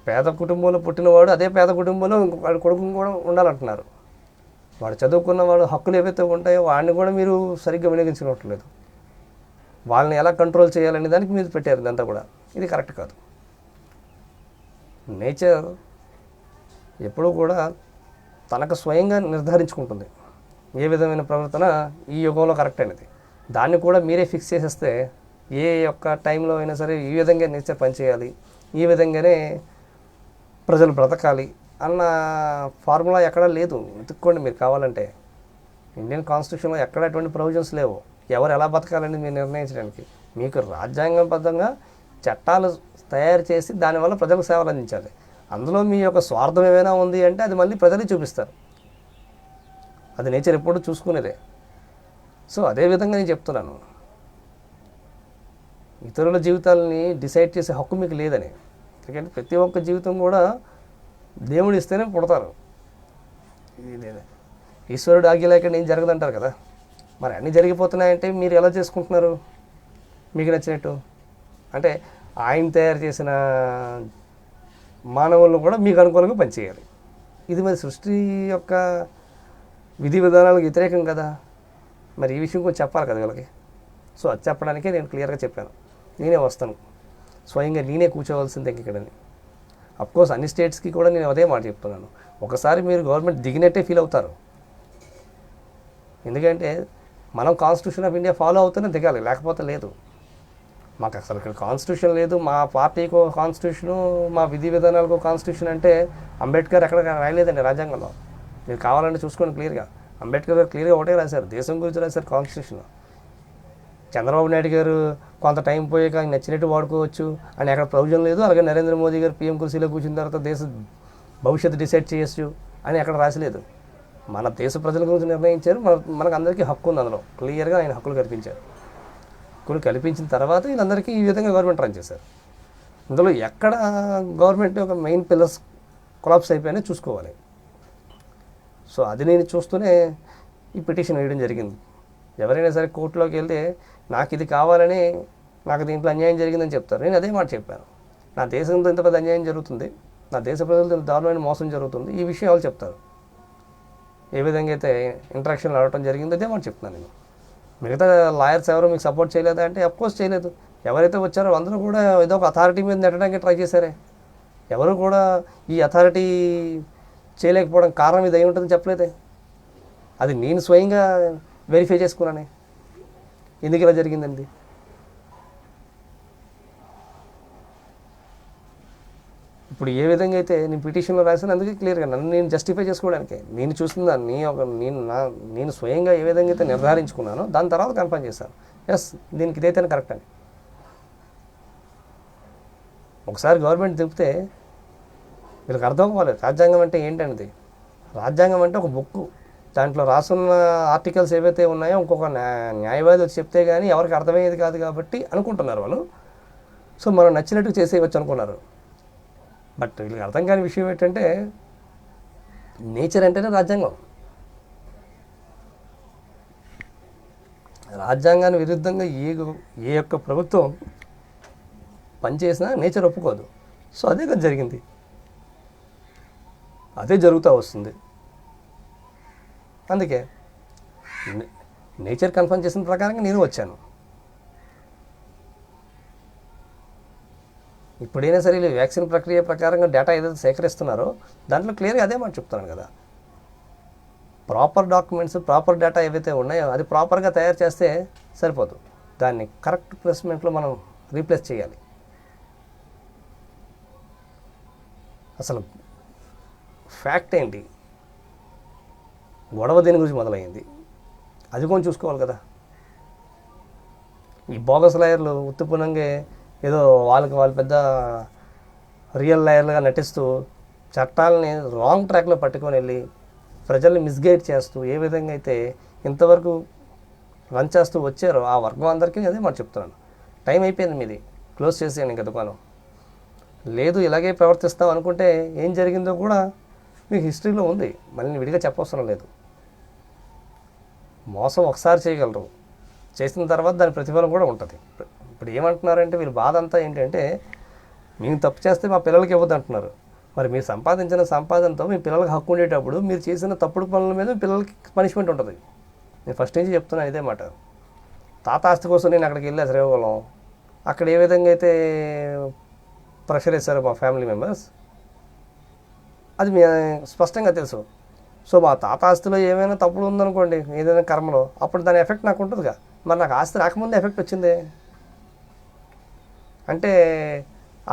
పేద కుటుంబంలో పుట్టినవాడు అదే పేద కుటుంబంలో ఇంకొక కొడుకు కూడా ఉండాలంటున్నారు. వాడు చదువుకున్నవాడు హక్కులు ఏవైతే ఉంటాయో వాడిని కూడా మీరు సరిగ్గా వినియోగించుకోవట్లేదు. వాళ్ళని ఎలా కంట్రోల్ చేయాలనే దానికి మీరు పెట్టారు. ఇదంతా కూడా ఇది కరెక్ట్ కాదు. నేచర్ ఎప్పుడూ కూడా తనకు స్వయంగా నిర్ధారించుకుంటుంది ఏ విధమైన ప్రవర్తన ఈ యుగంలో కరెక్ట్ అనేది. దాన్ని కూడా మీరే ఫిక్స్ చేసేస్తే ఏ యొక్క టైంలో అయినా సరే ఈ విధంగా నేచర్ పనిచేయాలి, ఈ విధంగానే ప్రజలు బ్రతకాలి అన్న ఫార్ములా ఎక్కడా లేదు. వెతుక్కోండి మీరు కావాలంటే. ఇండియన్ కాన్స్టిట్యూషన్లో ఎక్కడ అటువంటి ప్రొవిజన్స్ లేవు ఎవరు ఎలా బతకాలని మీరు నిర్ణయించడానికి. మీకు రాజ్యాంగబద్ధంగా చట్టాలు తయారు చేసి దానివల్ల ప్రజలకు సేవలు అందించాలి. అందులో మీ యొక్క స్వార్థం ఏమైనా ఉంది అంటే అది మళ్ళీ ప్రజలే చూపిస్తారు. అది నేచర్ ఎప్పుడు చూసుకునేదే. సో అదేవిధంగా నేను చెప్తున్నాను, ఇతరుల జీవితాలని డిసైడ్ చేసే హక్కు మీకు లేదని. ఎందుకంటే ప్రతి ఒక్క జీవితం కూడా దేవుడు ఇస్తేనే పుడతారు. ఈశ్వరుడు ఆజ్ఞ లేకుండా ఏం జరగదంటారు కదా. మరి అన్నీ జరిగిపోతున్నాయంటే మీరు ఎలా చేసుకుంటున్నారు మీకు నచ్చినట్టు? అంటే ఆయన తయారు చేసిన మానవులను కూడా మీకు అనుకూలంగా పనిచేయాలి. ఇది మరి సృష్టి యొక్క విధి విధానాలకు వ్యతిరేకం కదా. మరి ఈ విషయం కొంచెం చెప్పాలి కదా వీళ్ళకి. సో అది చెప్పడానికే నేను క్లియర్గా చెప్పాను. నేనే వస్తాను, స్వయంగా నేనే కూర్చోవలసిందే ఇక్కడని. అఫ్కోర్స్ అన్ని స్టేట్స్కి కూడా నేను అదే మాట చెప్తున్నాను. ఒకసారి మీరు గవర్నమెంట్ దిగినట్టే ఫీల్ అవుతారు. ఎందుకంటే మనం కాన్స్టిట్యూషన్ ఆఫ్ ఇండియా ఫాలో అవుతూనే దిగాలి, లేకపోతే లేదు. మాకు అసలు ఇక్కడ కాన్స్టిట్యూషన్ లేదు, మా పార్టీకో కాన్స్టిట్యూషను, మా విధి విధానాలకు కాన్స్టిట్యూషన్ అంటే అంబేద్కర్ ఎక్కడ రాయలేదండి రాజ్యాంగంలో. మీరు కావాలంటే చూసుకోండి క్లియర్గా. అంబేద్కర్ గారు క్లియర్గా ఒకటే రాశారు, దేశం గురించి రాశారు కాన్స్టిట్యూషన్. చంద్రబాబు నాయుడు గారు కొంత టైం పోయాక ఆయన నచ్చినట్టు వాడుకోవచ్చు అని ఎక్కడ ప్రొవిజన్ లేదు. అలాగే నరేంద్ర మోదీ గారు పీఎం కుర్సీలో కూర్చున్న తర్వాత దేశ భవిష్యత్తు డిసైడ్ చేయొచ్చు అని ఎక్కడ రాసలేదు. మన దేశ ప్రజల గురించి నిర్ణయించారు. మనకు అందరికీ హక్కు ఉంది, అందులో క్లియర్గా ఆయన హక్కులు కల్పించారు. హక్కులు కల్పించిన తర్వాత వీళ్ళందరికీ ఈ విధంగా గవర్నమెంట్ రన్ చేశారు. ఇందులో ఎక్కడ గవర్నమెంట్ ఒక మెయిన్ పిల్లర్స్ కొలాప్స్ అయిపోయినా చూసుకోవాలి. సో అది నేను చూస్తూనే ఈ పిటిషన్ వేయడం జరిగింది. ఎవరైనా సరే కోర్టులోకి వెళ్తే నాకు ఇది కావాలని, నాకు దీంట్లో అన్యాయం జరిగిందని చెప్తారు. నేను అదే మాట చెప్పాను. నా దేశంతో ఇంత పెద్ద అన్యాయం జరుగుతుంది, నా దేశ ప్రజలతో ఇంత దారుణమైన మోసం జరుగుతుంది, ఈ విషయం వాళ్ళు చెప్తారు. ఏ విధంగా అయితే ఇంటరాక్షన్లు ఆడటం జరిగిందో అదే మాట చెప్తున్నాను నేను. మిగతా లాయర్స్ ఎవరు మీకు సపోర్ట్ చేయలేదా అంటే అఫ్కోర్స్ చేయలేదు. ఎవరైతే వచ్చారో అందరూ కూడా ఏదో ఒక అథారిటీ మీద నెట్టడానికి ట్రై చేశారే. ఎవరు కూడా ఈ అథారిటీ చేయలేకపోవడం కారణం ఇది అయి ఉంటుందని చెప్పలేదే. అది నేను స్వయంగా వెరిఫై చేసుకున్నానే ఎందుకు ఇలా జరిగిందండి. ఇప్పుడు ఏ విధంగా అయితే నేను పిటిషన్లో రాసాను అందుకే క్లియర్గా నన్ను నేను జస్టిఫై చేసుకోవడానికి నేను చూస్తుందాన్ని నేను స్వయంగా ఏ విధంగా అయితే నిర్ధారించుకున్నానో దాని తర్వాత కన్ఫర్మ్ చేశాను, ఎస్ దీనికి ఇదైతేనే కరెక్ట్ అని. ఒకసారి గవర్నమెంట్ దింపితే వీళ్ళకి అర్థం అవ్వాలి రాజ్యాంగం అంటే ఏంటనేది. రాజ్యాంగం అంటే ఒక బుక్, దాంట్లో రాసున్న ఆర్టికల్స్ ఏవైతే ఉన్నాయో ఇంకొక న్యాయవాది వచ్చి చెప్తే కానీ ఎవరికి అర్థమయ్యేది కాదు కాబట్టి అనుకుంటున్నారు వాళ్ళు. సో మనం నచ్చినట్టు చేసేయవచ్చు అనుకున్నారు. బట్ వీళ్ళకి అర్థం కాని విషయం ఏంటంటే నేచర్ అంటేనే రాజ్యాంగం. రాజ్యాంగానికి విరుద్ధంగా ఏ యొక్క ప్రభుత్వం పనిచేసినా నేచర్ ఒప్పుకోదు. సో అదే కదా జరిగింది, అదే జరుగుతూ వస్తుంది. అందుకే నేచర్ కన్ఫర్మ్ చేసిన ప్రకారంగా నేను వచ్చాను. ఇప్పుడైనా సరే వీళ్ళు వ్యాక్సిన్ ప్రక్రియ ప్రకారంగా డేటా ఏదైతే సేకరిస్తున్నారో దాంట్లో క్లియర్గా అదే మాట చెప్తున్నాను కదా. ప్రాపర్ డాక్యుమెంట్స్, ప్రాపర్ డేటా ఏవైతే ఉన్నాయో అది ప్రాపర్గా తయారు చేస్తే సరిపోదు, దాన్ని కరెక్ట్ ప్లేస్మెంట్లో మనం రీప్లేస్ చేయాలి. అసలు ఫ్యాక్ట్ ఏంటి, గొడవ దేని గురించి మొదలైంది, అది కొంచెం చూసుకోవాలి కదా. ఈ బోగస్ లాయర్లు ఉత్తుపునంగా ఏదో వాళ్ళు పెద్ద రియల్ లాయర్లుగా నటిస్తూ చట్టాలని రాంగ్ ట్రాక్లో పట్టుకొని వెళ్ళి ప్రజల్ని మిస్గైడ్ చేస్తూ ఏ విధంగా అయితే ఇంతవరకు రన్ చేస్తూ వచ్చారో ఆ వర్గం అందరికీ అదే మాట చెప్తున్నాను. టైం అయిపోయింది, మీది క్లోజ్ చేసేయండి ఇంకా దుకాణం. లేదు ఇలాగే ప్రవర్తిస్తాం అనుకుంటే ఏం జరిగిందో కూడా మీకు హిస్టరీలో ఉంది, మళ్ళీ విడిగా చెప్పవసరం లేదు. మోసం ఒకసారి చేయగలరు, చేసిన తర్వాత దాని ప్రతిఫలం కూడా ఉంటుంది. ఇప్పుడు ఏమంటున్నారంటే వీళ్ళు బాధ అంతా ఏంటంటే మేము తప్పు చేస్తే మా పిల్లలకి ఇవ్వద్దు అంటున్నారు. మరి మీరు సంపాదించిన సంపాదనతో మీ పిల్లలకి హక్కు ఉండేటప్పుడు మీరు చేసిన తప్పుడు పనుల మీద మీ పిల్లలకి పనిష్మెంట్ ఉంటుంది. నేను ఫస్ట్ నుంచి చెప్తున్నాను ఇదే మాట. తాత ఆస్తి కోసం నేను అక్కడికి వెళ్ళా శ్రీకాకుళం, అక్కడ ఏ విధంగా అయితే ప్రెషర్ వేశారో మా ఫ్యామిలీ మెంబర్స్, అది మీ స్పష్టంగా తెలుసు. సో మా తాత ఆస్తిలో ఏమైనా తప్పుడు ఉందనుకోండి ఏదైనా కర్మలో, అప్పుడు దాని ఎఫెక్ట్ నాకు ఉంటుందిగా. మరి నాకు ఆస్తి రాకముందే ఎఫెక్ట్ వచ్చిందే అంటే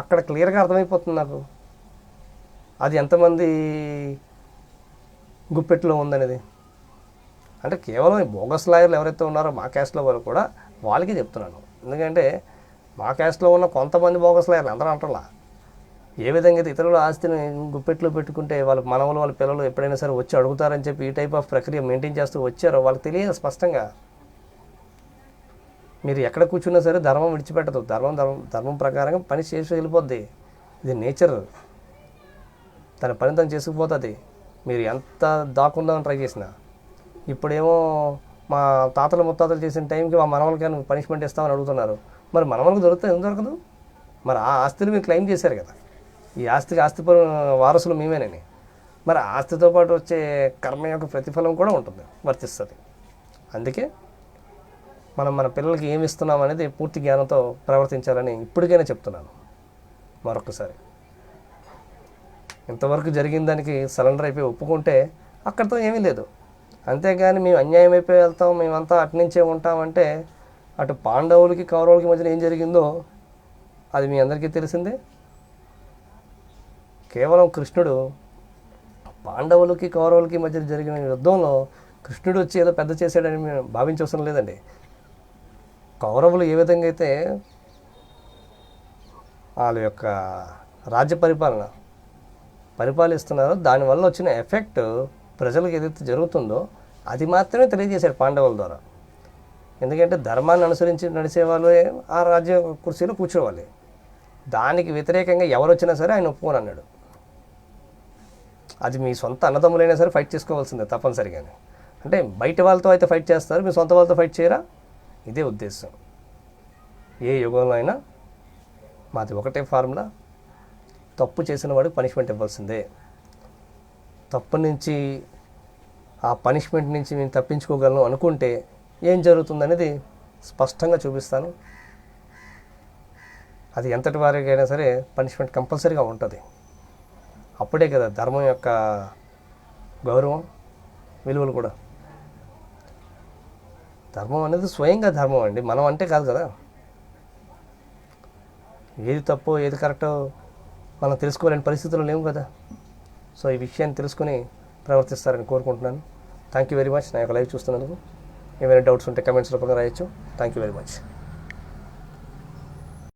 అక్కడ క్లియర్గా అర్థమైపోతుంది నాకు అది ఎంతమంది గుప్పెట్లో ఉందనేది. అంటే కేవలం ఈ బోగస్ లాయర్లు ఎవరైతే ఉన్నారో మా క్యాస్ట్లో వాళ్ళు కూడా వాళ్ళకి చెప్తున్నాను. ఎందుకంటే మా క్యాస్ట్లో ఉన్న కొంతమంది బోగస్ లాయర్లు అందరూ అంటారా ఏ విధంగా అయితే ఇతరుల ఆస్తిని గుప్పెట్లో పెట్టుకుంటే వాళ్ళ మనవలు వాళ్ళ పిల్లలు ఎప్పుడైనా సరే వచ్చి అడుగుతారని చెప్పి ఈ టైప్ ఆఫ్ ప్రక్రియ మెయింటైన్ చేస్తూ వచ్చారో వాళ్ళకి తెలియదు స్పష్టంగా. మీరు ఎక్కడ కూర్చున్నా సరే ధర్మం విడిచిపెట్టదు, ధర్మం ప్రకారంగా పని చేసి వెళ్ళిపోద్ది. ఇది నేచర్, తన పని తను చేసుకుపోతుంది. మీరు ఎంత దాక్కుందామని ట్రై చేసినా. ఇప్పుడేమో మా తాతలు ముత్తాతలు చేసిన టైంకి మా మనవలకి పనిష్మెంట్ ఇస్తామని అడుగుతున్నారు. మరి మనవలకు దొరుకుతుంది, ఎందుకు దొరకదు? మరి ఆ ఆస్తిని మీరు క్లెయిమ్ చేశారు కదా, ఈ ఆస్తి వారసులు మేమేనని. మరి ఆస్తితో పాటు వచ్చే కర్మ యొక్క ప్రతిఫలం కూడా ఉంటుంది, వర్తిస్తుంది. అందుకే మనం మన పిల్లలకి ఏమి ఇస్తున్నాం అనేది పూర్తి జ్ఞానంతో ప్రవర్తించాలని ఇప్పటికైనా చెప్తున్నాను మరొకసారి. ఇంతవరకు జరిగిన దానికి సరెండర్ అయిపోయి ఒప్పుకుంటే అక్కడితో ఏమీ లేదు. అంతేగాని మేము అన్యాయం అయిపోయి వెళ్తాం, మేమంతా అటునుంచే ఉంటామంటే అటు పాండవులకి కౌరవులకి మధ్యన ఏం జరిగిందో అది మీ అందరికీ తెలిసిందే. కేవలం కృష్ణుడు పాండవులకి కౌరవులకి మధ్య జరిగిన యుద్ధంలో కృష్ణుడు వచ్చి ఏదో పెద్ద చేశాడని మేము భావించవసరం లేదండి. కౌరవులు ఏ విధంగా అయితే వాళ్ళ యొక్క రాజ్య పరిపాలిస్తున్నారో దానివల్ల వచ్చిన ఎఫెక్ట్ ప్రజలకు ఏదైతే జరుగుతుందో అది మాత్రమే తెలియజేశాడు పాండవుల ద్వారా. ఎందుకంటే ధర్మాన్ని అనుసరించి నడిచేవాళ్ళే ఆ రాజ్య కుర్చీలో కూర్చోవాలి. దానికి వ్యతిరేకంగా ఎవరు వచ్చినా సరే ఆయన ఒప్పుకొని అన్నాడు. అది మీ సొంత అన్నదమ్ములైనా సరే ఫైట్ చేసుకోవాల్సిందే తప్పనిసరిగానే. అంటే బయట వాళ్ళతో అయితే ఫైట్ చేస్తారు, మీ సొంత వాళ్ళతో ఫైట్ చేయరా? ఇదే ఉద్దేశం. ఏ యుగంలో అయినా మాది ఒకటే ఫార్ములా, తప్పు చేసిన వాడికి పనిష్మెంట్ ఇవ్వాల్సిందే. తప్పు నుంచి ఆ పనిష్మెంట్ నుంచి మేము తప్పించుకోగలను అనుకుంటే ఏం జరుగుతుందనేది స్పష్టంగా చూపిస్తాను. అది ఎంతటి వారికైనా సరే పనిష్మెంట్ కంపల్సరీగా ఉంటుంది. అప్పుడే కదా ధర్మం యొక్క గౌరవం, విలువలు కూడా. ధర్మం అనేది స్వయంగా ధర్మం అండి, మనం అంటే కాదు కదా. ఏది తప్పో ఏది కరెక్టో మనం తెలుసుకోలేని పరిస్థితుల్లో లేవు కదా. సో ఈ విషయాన్ని తెలుసుకుని ప్రవర్తిస్తారని కోరుకుంటున్నాను. Thank you very much. నా యొక్క లైవ్ చూస్తున్నందుకు. ఏమైనా డౌట్స్ ఉంటే కమెంట్స్ రూపంగా రాయొచ్చు. Thank you very much.